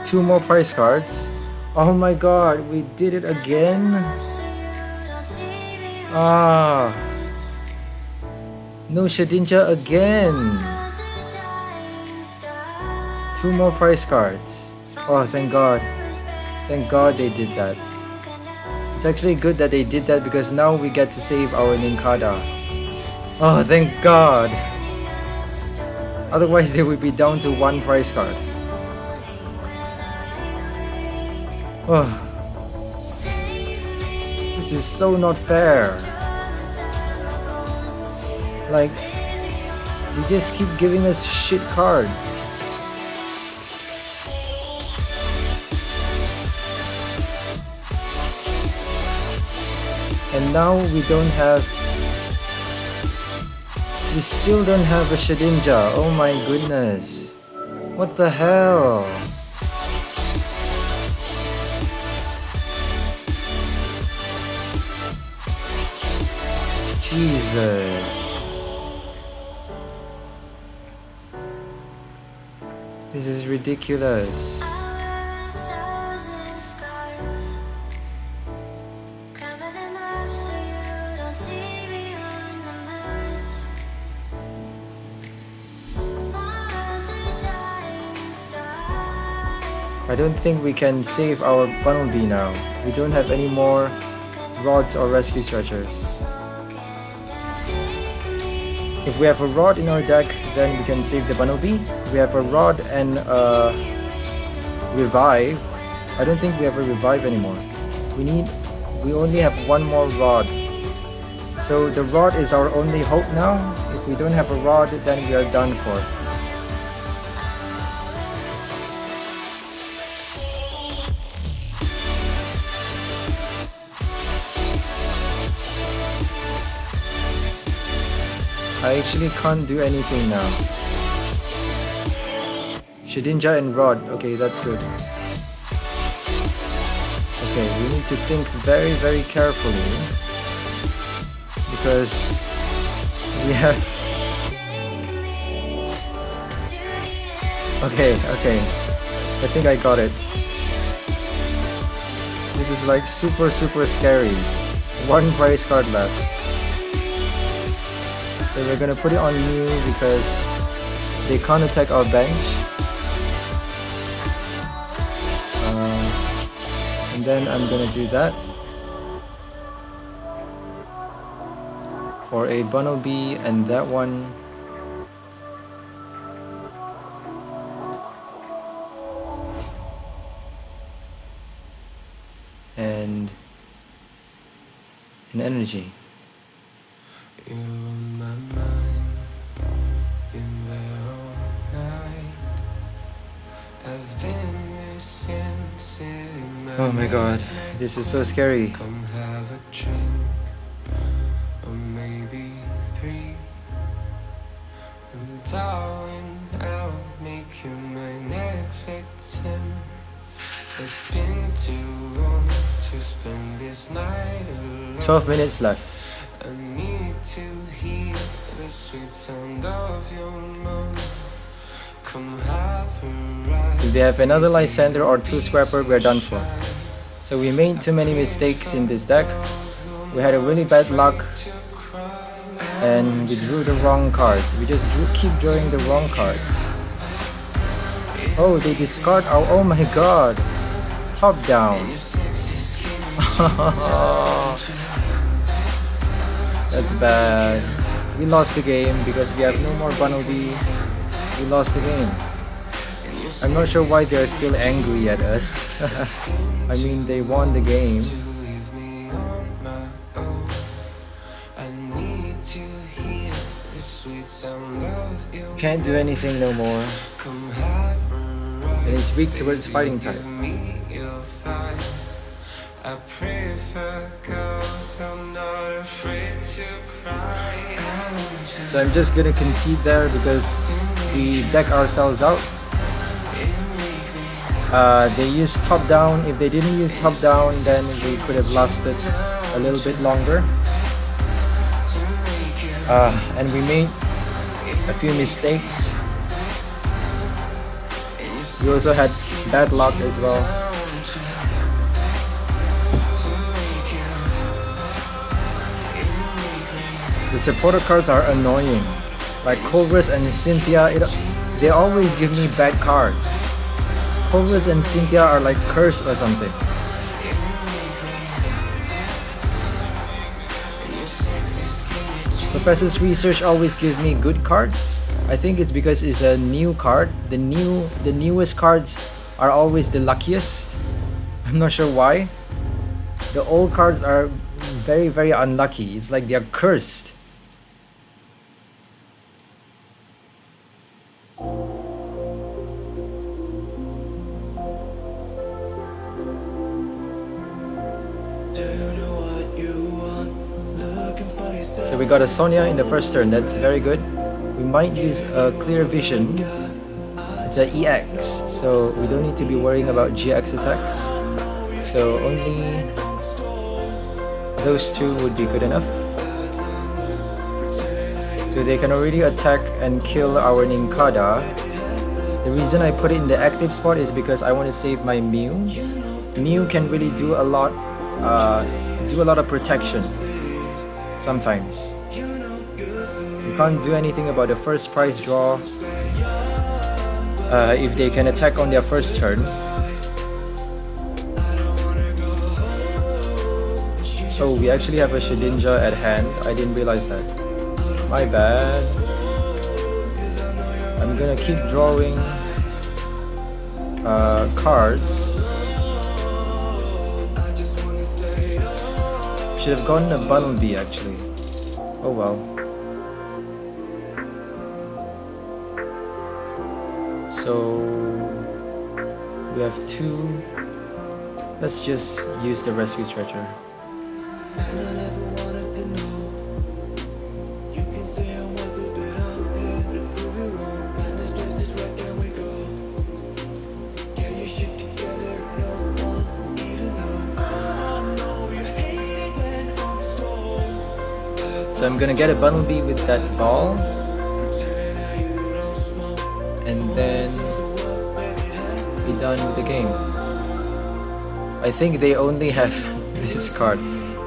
2 more prize cards. Oh my god, we did it again? Ah, no Shedinja again. 2 more prize cards. Oh, thank god. Thank god they did that. It's actually good that they did that, because now we get to save our Ninkada. Oh, thank god. Otherwise they would be down to 1 prize card. Oh. This is so not fair. Like, you just keep giving us shit cards. And now we still don't have a Shedinja. Oh my goodness. What the hell? Jesus. This is ridiculous. I don't think we can save our Bunnelby now. We don't have any more rods or rescue stretchers. If we have a rod in our deck, then we can save the Bunnelby. We have a rod and a revive. I don't think we have a revive anymore. We need we only have one more rod. So the rod is our only hope now. If we don't have a rod, then we are done for. I actually can't do anything now. Shedinja and rod. Okay, that's good. Okay, we need to think very, very carefully. Because we have... Okay. I think I got it. This is like super scary. One prize card left. So we're gonna put it on new because they can't attack our bench. And then I'm gonna do that for a Bunnelby, and that one and an energy. Oh my god, this is so scary. Come have a drink, or maybe three. And darling, I'll make you my next victim. It's been too long to spend this night alone. 12 minutes left. I need to hear the sweet sound of your moan. Come have a ride. If they have another Lysandres or 2 scrapper, we're done for. So we made too many mistakes in this deck. We had a really bad luck and we drew the wrong cards. We just keep drawing the wrong cards. Oh, they discard our... Oh my god! Top down. That's bad. We lost the game because we have no more Bunnelby. We lost the game. I'm not sure why they're still angry at us. I mean, they won the game. Can't do anything no more. And it's weak towards fighting type. I prefer girls, I'm not afraid to cry. So I'm just gonna concede there because we deck ourselves out. They used top down. If they didn't use top down, then we could have lasted a little bit longer. And we made a few mistakes. We also had bad luck as well. The supporter cards are annoying. Like Wondrous and Cynthia, they always give me bad cards. Wondrous and Cynthia are like cursed or something. Professor's Research always give me good cards. I think it's because it's a new card. The newest cards are always the luckiest. I'm not sure why. The old cards are very unlucky. It's like they're cursed. So we got a Sonya in the first turn, that's very good. We might use a Clear Vision. It's an EX, so we don't need to be worrying about GX attacks. So only those two would be good enough. So they can already attack and kill our Ninkada. The reason I put it in the active spot is because I want to save my Mew. Mew can really do a lot of protection sometimes. You can't do anything about the first prize draw if they can attack on their first turn. Oh, we actually have a Shedinja at hand. I didn't realize that. My bad. I'm gonna keep drawing cards. Should have gotten a Bunnelby actually. Oh well. So we have 2. Let's just use the rescue stretcher. So I'm gonna get a Bunnelby with that ball, and then be done with the game. I think they only have this card.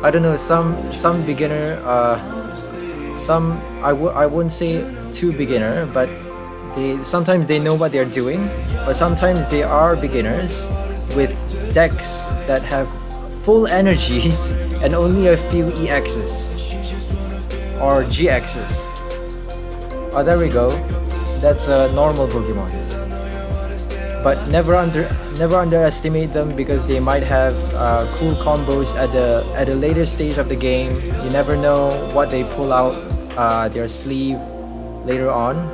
I don't know, some beginner, some I wouldn't say too beginner, but sometimes they know what they're doing, but sometimes they are beginners with decks that have full energies and only a few EXs or GXs. Oh, there we go. That's a normal Pokemon. But never underestimate them, because they might have cool combos at a later stage of the game. You never know what they pull out their sleeve later on.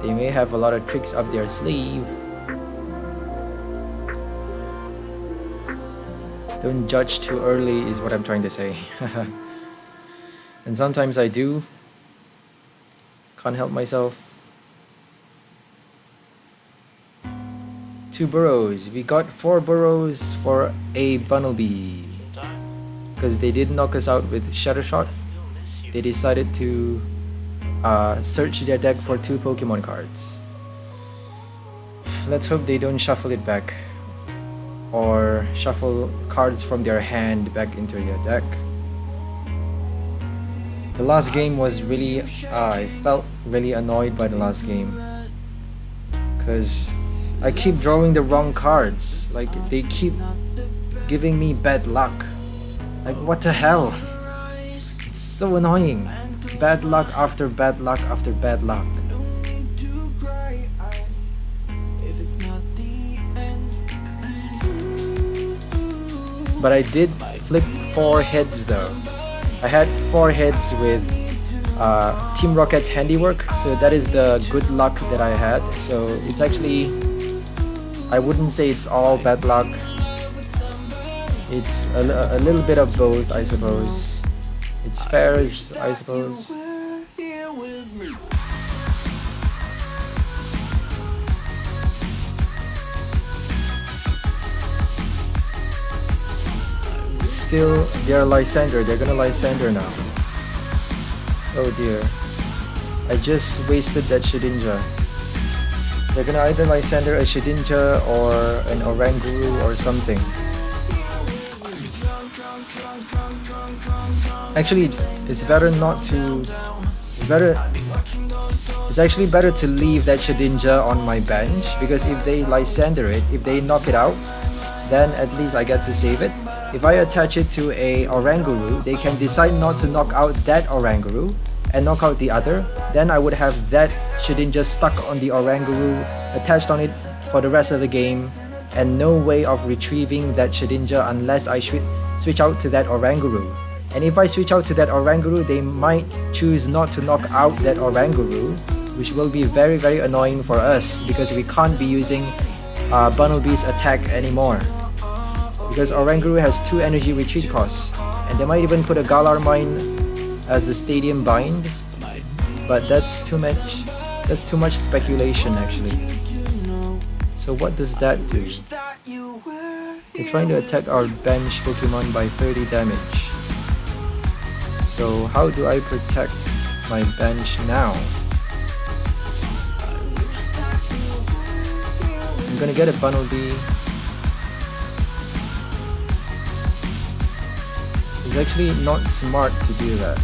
They may have a lot of tricks up their sleeve. Don't judge too early is what I'm trying to say. And sometimes I do. Can't help myself. 2 Burrows. We got 4 Burrows for a Bunnelby. Because they did knock us out with Shatter Shot, they decided to search their deck for 2 Pokemon cards. Let's hope they don't shuffle it back, or shuffle cards from their hand back into their deck. The last game was really, I felt really annoyed by the last game, because I keep drawing the wrong cards. Like, they keep giving me bad luck. Like, what the hell? It's so annoying. Bad luck after bad luck after bad luck. But I did flip 4 heads though. I had 4 heads with Team Rocket's handiwork, so that is the good luck that I had. So it's actually, I wouldn't say it's all bad luck. It's a little bit of both, I suppose. It's fair, I suppose. Still, they're Lysandre. They're gonna Lysandre now. Oh dear. I just wasted that Shedinja. They're gonna either Lysandre a Shedinja or an Oranguru or something. Actually, it's better not to... It's actually better to leave that Shedinja on my bench, because if they Lysandre it, if they knock it out, then at least I get to save it. If I attach it to a Oranguru, they can decide not to knock out that Oranguru and knock out the other. Then I would have that Shedinja stuck on the Oranguru, attached on it for the rest of the game, and no way of retrieving that Shedinja unless I should switch out to that Oranguru. And if I switch out to that Oranguru, they might choose not to knock out that Oranguru, which will be very, very annoying for us, because we can't be using Bunnelby's attack anymore. Because Oranguru has 2 energy retreat costs, and they might even put a Galar Mine as the Stadium Bind, but that's too much. That's too much speculation actually. So what does that do? They're trying to attack our bench Pokemon by 30 damage. So how do I protect my bench now? I'm gonna get a Bunnelby. It's actually not smart to do that.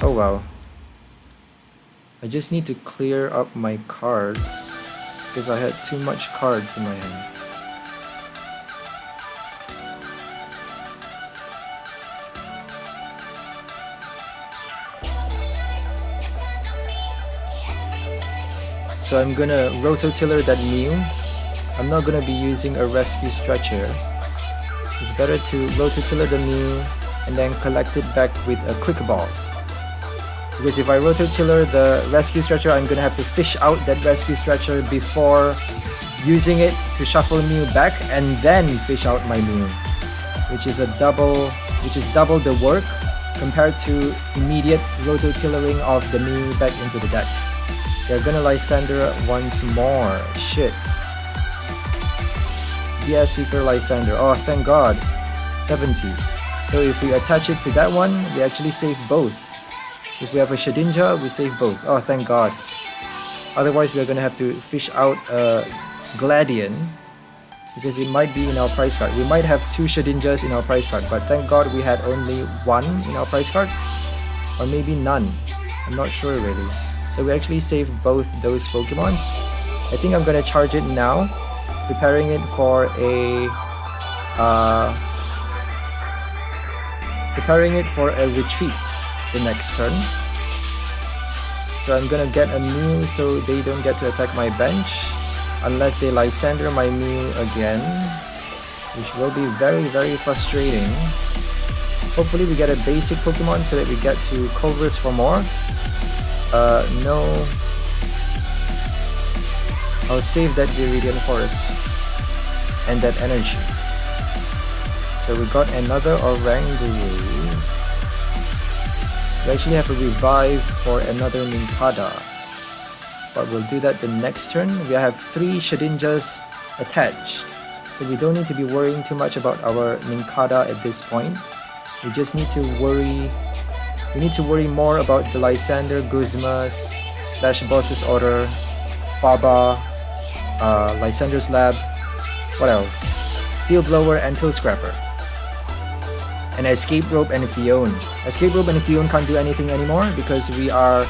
Oh well. I just need to clear up my cards, because I had too much cards in my hand. So I'm gonna Rototiller that Mew I'm not gonna be using a rescue stretcher. It's better to rototiller the Mew and then collect it back with a quick ball. Because if I rototiller the rescue stretcher, I'm gonna have to fish out that rescue stretcher before using it to shuffle Mew back and then fish out my Mew, which is double the work compared to immediate rototillering of the Mew back into the deck. They're gonna Lysandre once more. Shit. VS Seeker Lysandre. Oh, thank God. 70. So if we attach it to that one, we actually save both. If we have a Shedinja, we save both. Oh, thank God. Otherwise, we're gonna have to fish out a Gladian because it might be in our prize card. We might have 2 Shedinjas in our prize card, but thank God we had only 1 in our prize card. Or maybe none. I'm not sure really. So we actually saved both those Pokemons. I think I'm gonna charge it now, preparing it for a retreat the next turn. So I'm gonna get a Mew so they don't get to attack my bench unless they Lysandre my Mew again, which will be very, very frustrating. Hopefully we get a basic Pokemon so that we get to Culver's for more. No. I'll save that Viridian Forest and that energy. So we got another Oranguru. We actually have a revive for another Nincada, but we'll do that the next turn. We have 3 Shedinjas attached, so we don't need to be worrying too much about our Nincada at this point. We just need to worry. We need to worry more about the Lysandre, Guzma's, / Boss's Order, Faba, Lysandre's Lab. What else? Field Blower and Toe Scrapper. And Escape Rope and Fion. Escape Rope and Fion can't do anything anymore because we have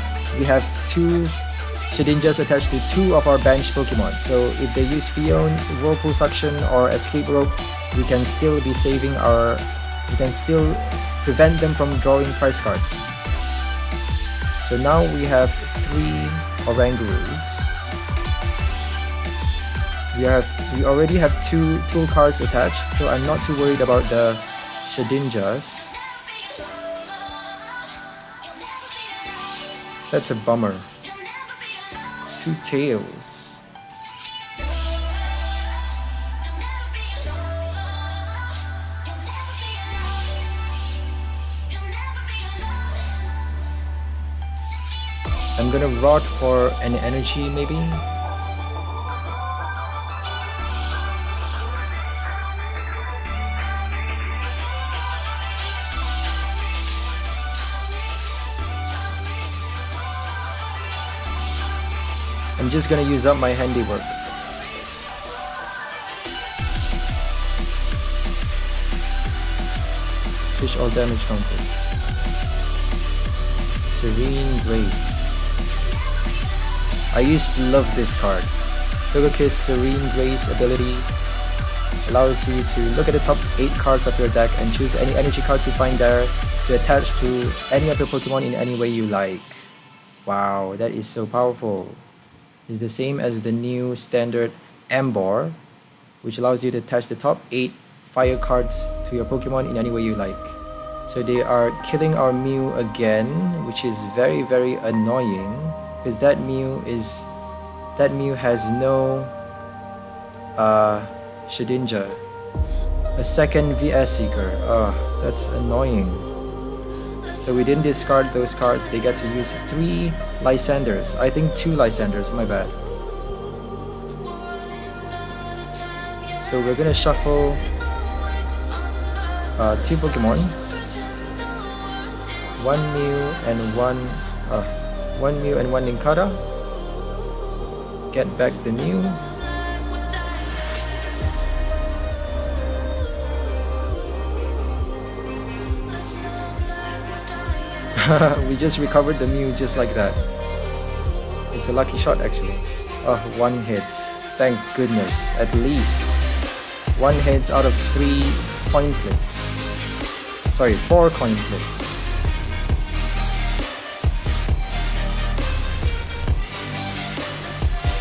2 Shedinjas attached to 2 of our bench Pokemon. So if they use Fion's Whirlpool Suction or Escape Rope, we can still be saving our. We can still prevent them from drawing prize cards. So now we have 3 Orangurus. We already have 2 tool cards attached, so I'm not too worried about the Shedinjas. That's a bummer. 2 tails. I'm gonna rot for an energy maybe. I'm just gonna use up my handiwork. Switch all damage counters. Serene Grace. I used to love this card. Togekiss Serene Grace ability allows you to look at the top 8 cards of your deck and choose any energy cards you find there to attach to any of your Pokemon in any way you like. Wow, that is so powerful. It's the same as the new standard Ambor, which allows you to attach the top 8 fire cards to your Pokemon in any way you like. So they are killing our Mew again, which is very, very annoying because that Mew has no Shedinja. A second VS Seeker. That's annoying. So we didn't discard those cards. They get to use 3 Lysandres. I think 2 Lysandres, my bad. So we're gonna shuffle 2 Pokemons. One Mew and one Nincada. Get back the Mew. We just recovered the Mew just like that. It's a lucky shot actually. 1 hits. Thank goodness. At least 1 hits out of 3 coin flips. Sorry, 4 coin flips.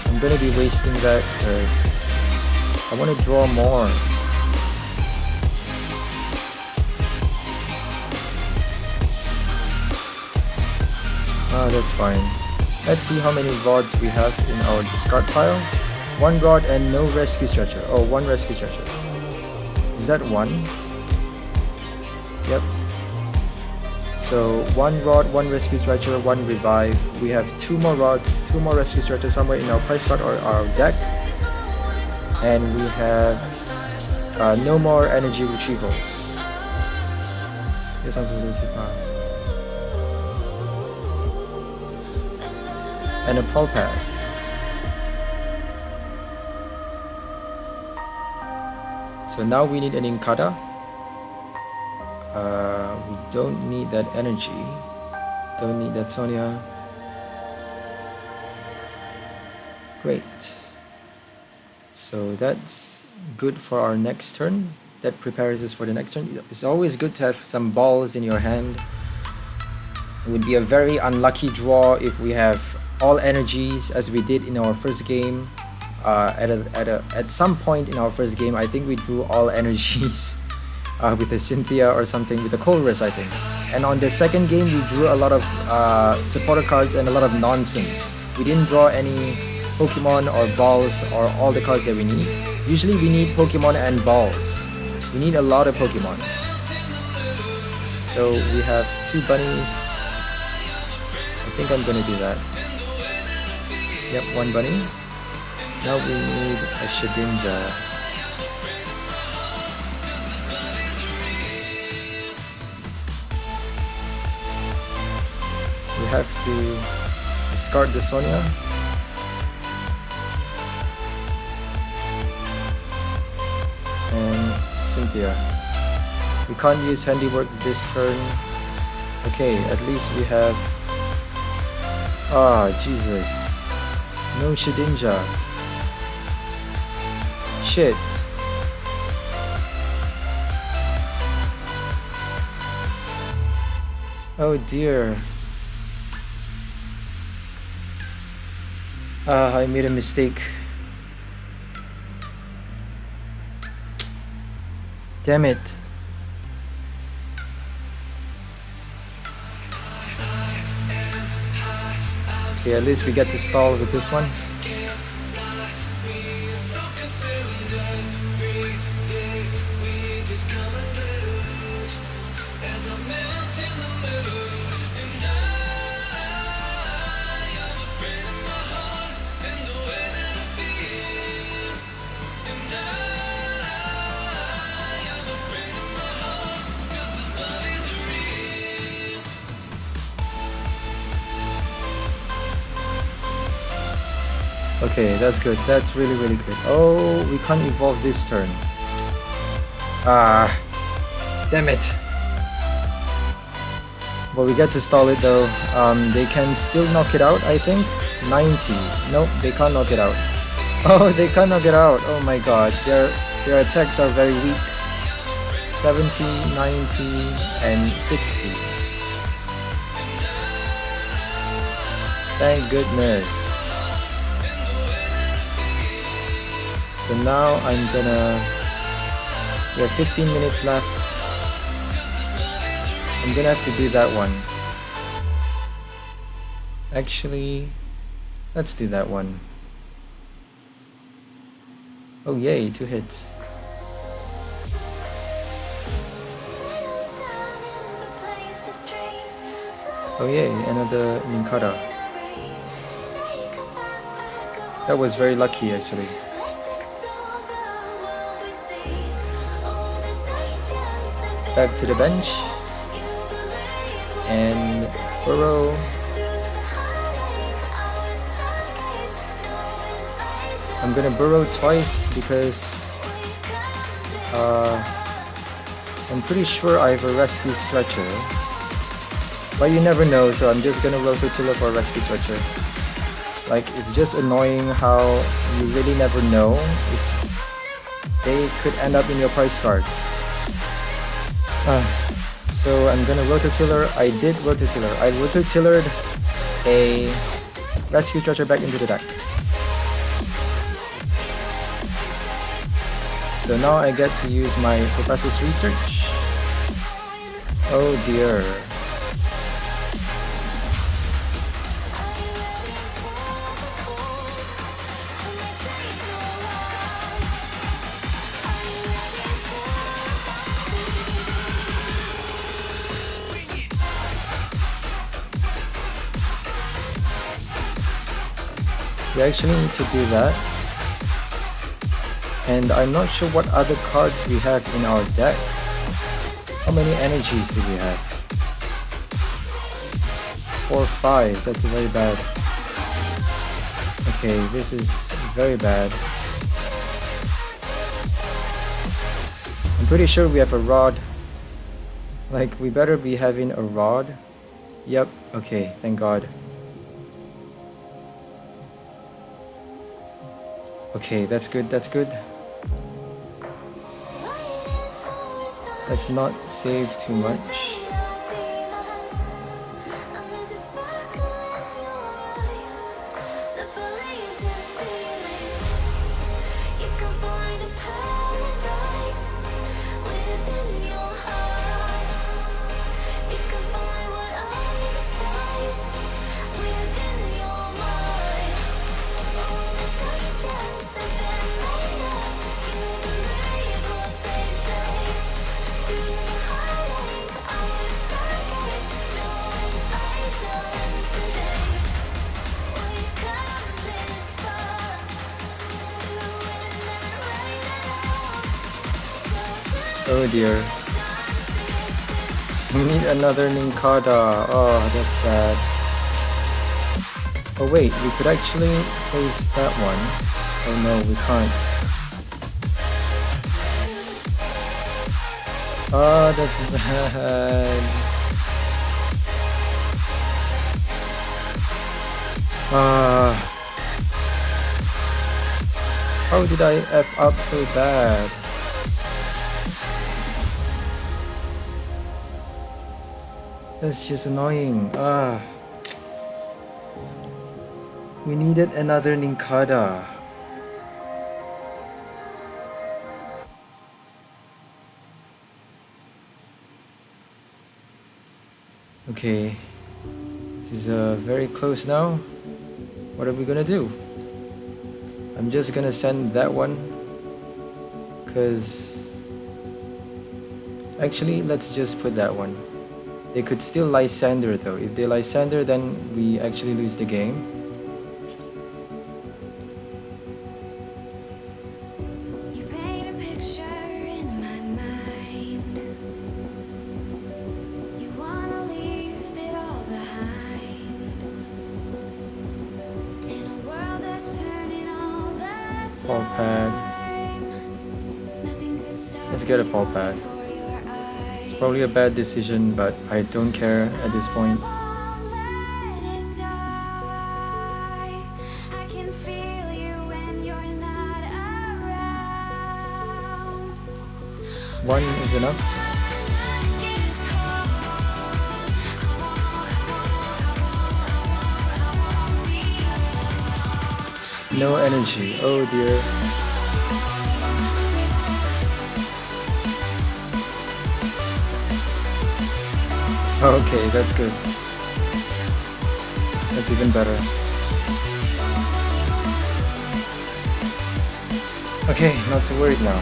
I'm gonna be wasting that because I want to draw more. Oh, that's fine. Let's see how many rods we have in our discard pile. 1 rod and no rescue stretcher. Oh, 1 rescue stretcher. Is that 1? Yep. So 1 rod, 1 rescue stretcher, 1 revive. We have 2 more rods, 2 more rescue stretchers somewhere in our prize card or our deck. And we have no more energy retrievals. Yes, I'm supposed to keep and a pull pad. So now we need an Inkata. We don't need that energy. Don't need that Sonia. Great. So that's good for our next turn. That prepares us for the next turn. It's always good to have some balls in your hand. It would be a very unlucky draw if we have all energies as we did in our first game. At some point in our first game, I think we drew all energies with a Cynthia or something, with a Colress, I think. And on the second game, we drew a lot of supporter cards and a lot of nonsense. We didn't draw any Pokemon or balls or all the cards that we need. Usually we need Pokemon and balls. We need a lot of Pokemons. So we have 2 bunnies. I think I'm gonna do that. Yep, 1 bunny. Now we need a Shedinja. We have to discard the Sonia. And Cynthia. We can't use handiwork this turn. Okay, at least we have... Ah, Jesus. No Shedinja. Shit. Oh dear. I made a mistake. Damn it. Okay, at least we get to stall with this one. Okay, that's good. That's really, really good. Oh, we can't evolve this turn. Ah, damn it. But we get to stall it though. They can still knock it out, I think. 90. Nope, they can't knock it out. Oh, they can't knock it out. Oh my god. Their attacks are very weak. 70, 90, and 60. Thank goodness. So now I'm gonna... We have 15 minutes left. I'm gonna have to do that one. Actually, let's do that one. Oh yay, 2 hits. Oh yay, another Ninkata. That was very lucky actually. Back to the bench. And Burrow. I'm gonna Burrow twice because I'm pretty sure I have a rescue stretcher. But you never know, so I'm just gonna Rototiller for a rescue stretcher. Like, it's just annoying how you really never know if they could end up in your prize card. So I'm gonna Rototiller. I did Rototiller. I Rototillered a rescue stretcher back into the deck. So now I get to use my Professor's Research. Oh dear. We actually need to do that. And I'm not sure what other cards we have in our deck. How many energies do we have? 4 or 5, that's very bad. Okay, this is very bad. I'm pretty sure we have a rod. Like, we better be having a rod. Yep, okay, thank God. Okay, that's good, that's good. Let's not save too much. Oh dear. We need another Ninkada. Oh, that's bad. Oh wait, we could actually place that one. Oh no, we can't. Oh, that's bad. How did I F up so bad? That's just annoying. We needed another Ninkada. Okay. This is very close now. What are we gonna do? I'm just gonna send that one. Cause actually, let's just put that one. They could still Lysander though. If they Lysander, then we actually lose the game. You paint a picture in my mind. You wanna leave it all behind. In a world that's turning all the Fall pad. time. Nothing could stop Let's get a fall pad. Probably a bad decision, but I don't care at this point. One is enough. No energy. Oh dear. Okay, that's good. That's even better. Okay, not too worried now.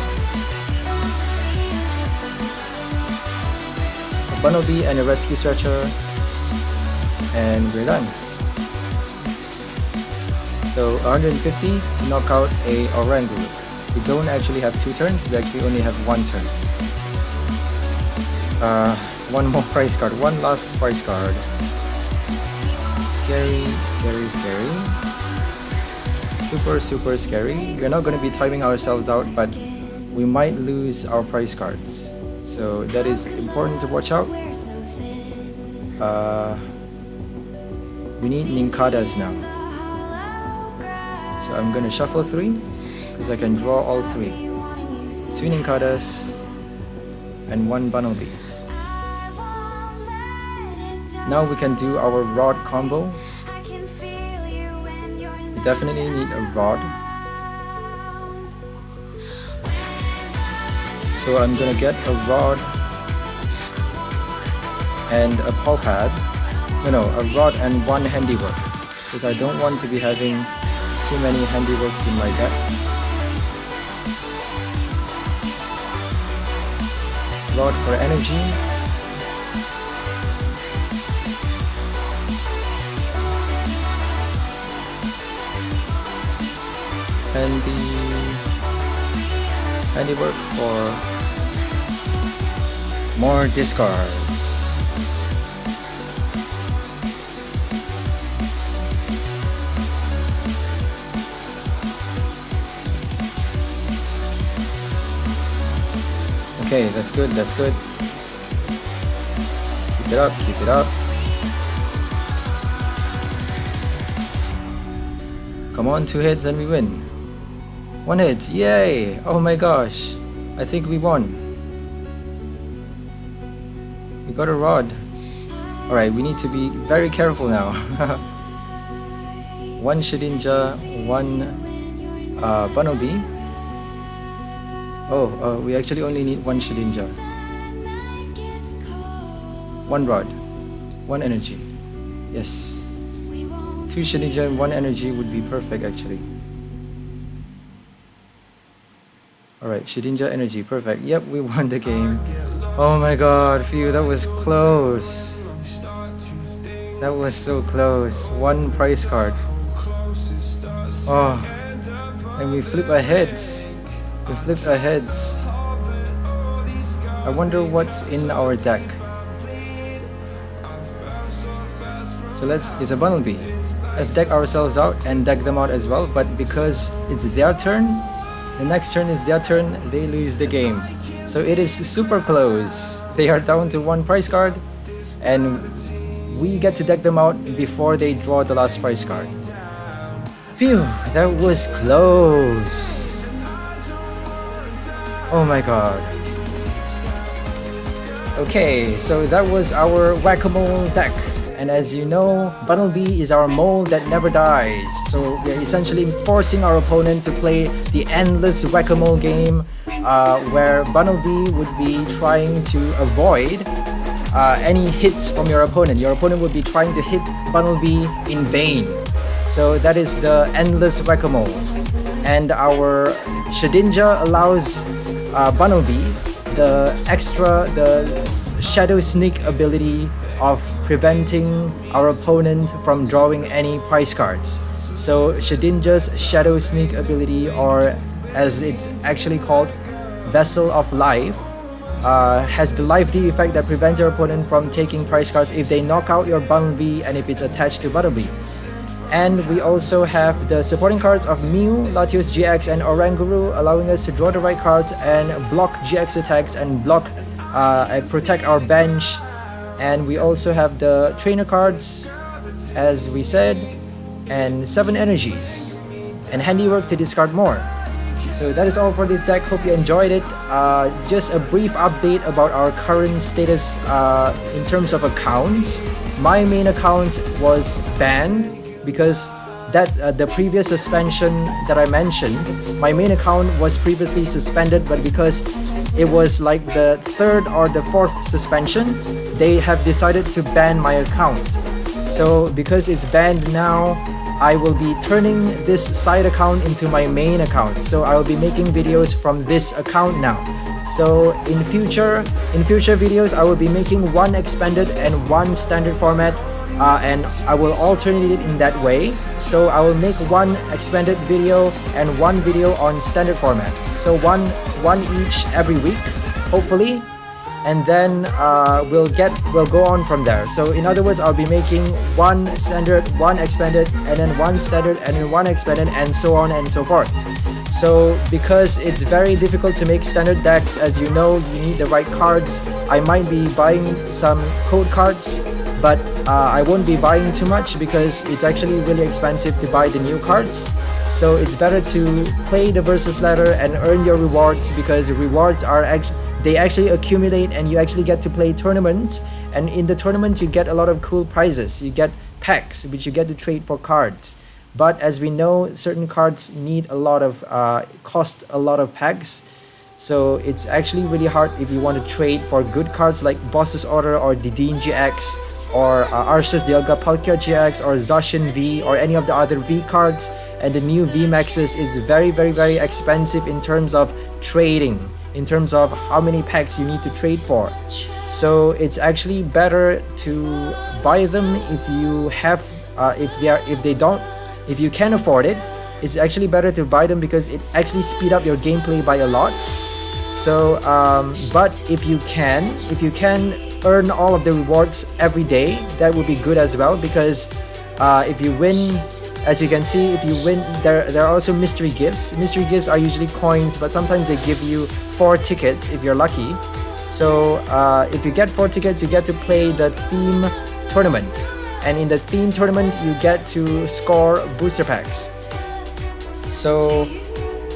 A Bunnelby and a Rescue Stretcher, and we're done. So 150 to knock out a Oranguru. We don't actually have 2 turns, we actually only have 1 turn. One more price card, one last price card. Scary, scary, scary. Super, super scary. We're not going to be timing ourselves out, but we might lose our price cards. So that is important to watch out. We need Ninkadas now. So I'm going to shuffle 3, because I can draw all 3. 2 Ninkadas and 1 Bunnelby. Now we can do our rod combo. We definitely need a rod. So I'm gonna get a rod and a paw pad. No, a rod and one handiwork, because I don't want to be having too many handiworks in my deck. Rod for energy. And the handiwork for more discards. Okay, that's good, that's good. Keep it up, keep it up. Come on, 2 hits and we win. 1 hit, yay! Oh my gosh, I think we won. We got a rod. Alright, we need to be very careful now. 1 Shedinja, 1 Bunnelby. Oh, we actually only need 1 Shedinja. 1 rod, 1 energy. Yes. 2 Shedinja and 1 energy would be perfect actually. Alright, Shedinja energy, perfect. Yep, we won the game. Oh my god, phew, that was close. That was so close. 1 prize card. Oh, and we flip our heads. We flipped our heads. I wonder what's in our deck. So it's a Bunnelby. Let's deck ourselves out and deck them out as well, but because it's their turn, the next turn is their turn, they lose the game. So it is super close. They are down to 1 prize card and we get to deck them out before they draw the last prize card. Phew, that was close. Oh my god. Okay, so that was our whack-a-mole deck. And as you know, Bunnelby is our mole that never dies. So we're essentially forcing our opponent to play the endless whack-a-mole game where Bunnelby would be trying to avoid any hits from your opponent. Your opponent would be trying to hit Bunnelby in vain. So that is the endless whack-a-mole. And our Shedinja allows Bunnelby the shadow sneak ability of preventing our opponent from drawing any prize cards. So Shedinja's shadow sneak ability, or as it's actually called, Vessel of Life, has the life D effect that prevents your opponent from taking prize cards if they knock out your Bunnelby and if it's attached to Bunnelby. And we also have the supporting cards of Mew, Latios GX, and Oranguru, allowing us to draw the right cards and block GX attacks and block and protect our bench. And we also have the trainer cards, as we said, and 7 energies, and handiwork to discard more. So that is all for this deck. Hope you enjoyed it. Just a brief update about our current status in terms of accounts. My main account was banned because the previous suspension that I mentioned, my main account was previously suspended, but because it was like the 3rd or the 4th suspension, they have decided to ban my account. So because it's banned now, I will be turning this side account into my main account. So I will be making videos from this account now. So in future videos, I will be making 1 expanded and 1 standard format, and I will alternate it in that way. So I will make 1 expanded video and 1 video on standard format. So one each every week, hopefully, and then we'll go on from there. So in other words, I'll be making 1 standard, 1 expanded, and then 1 standard, and then 1 expanded, and so on and so forth. So because it's very difficult to make standard decks, as you know, you need the right cards. I might be buying some code cards, but I won't be buying too much because it's actually really expensive to buy the new cards. So it's better to play the versus ladder and earn your rewards, because rewards are they actually accumulate and you actually get to play tournaments, and in the tournaments you get a lot of cool prizes. You get packs which you get to trade for cards, but as we know, certain cards need a lot of cost a lot of packs. So it's actually really hard if you want to trade for good cards like Boss's Order or Didin GX or Arshas Dialga Palkia GX or Zacian V or any of the other V cards. And the new V Maxes is very expensive in terms of trading, in terms of how many packs you need to trade for. So it's actually better to buy them if you have, if you can afford it. It's actually better to buy them because it actually speed up your gameplay by a lot. So, but if you can earn all of the rewards every day, that would be good as well. Because if you win, as you can see, if you win, there are also mystery gifts. Mystery gifts are usually coins, but sometimes they give you 4 tickets if you're lucky. So if you get 4 tickets, you get to play the theme tournament, and in the theme tournament you get to score booster packs. So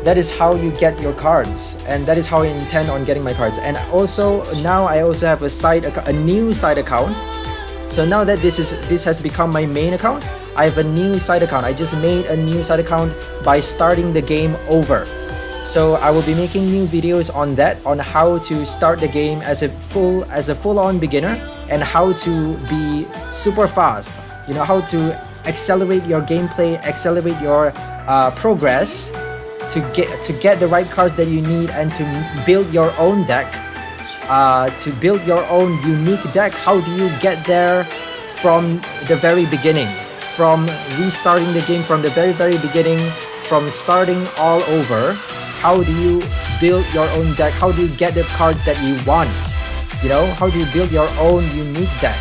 that is how you get your cards, and that is how I intend on getting my cards. And also now I also have a new side account. So now that this has become my main account, I have a new side account. I just made a new side account by starting the game over. So I will be making new videos on that, on how to start the game as a full-on beginner, and how to be super fast. You know, how to accelerate your gameplay, accelerate your progress to get the right cards that you need, and to build your own deck, to build your own unique deck. How do you get there from the very beginning, from restarting the game from the very beginning, from starting all over? How do you build your own deck? How do you get the cards that you want? You know, how do you build your own unique deck?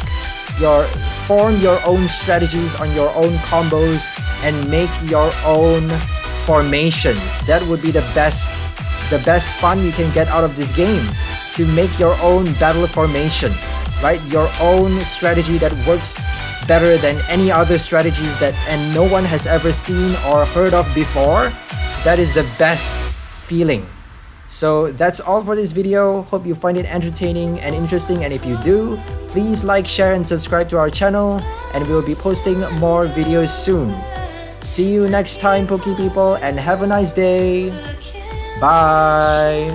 Form your own strategies on your own combos and make your own formations. That would be the best fun you can get out of this game, to make your own battle formation, right? Your own strategy that works better than any other strategies and no one has ever seen or heard of before. That is the best feeling. So that's all for this video. Hope you find it entertaining and interesting, and if you do, please like, share and subscribe to our channel, and we'll be posting more videos soon. See you next time, Poke People, and have a nice day. Bye.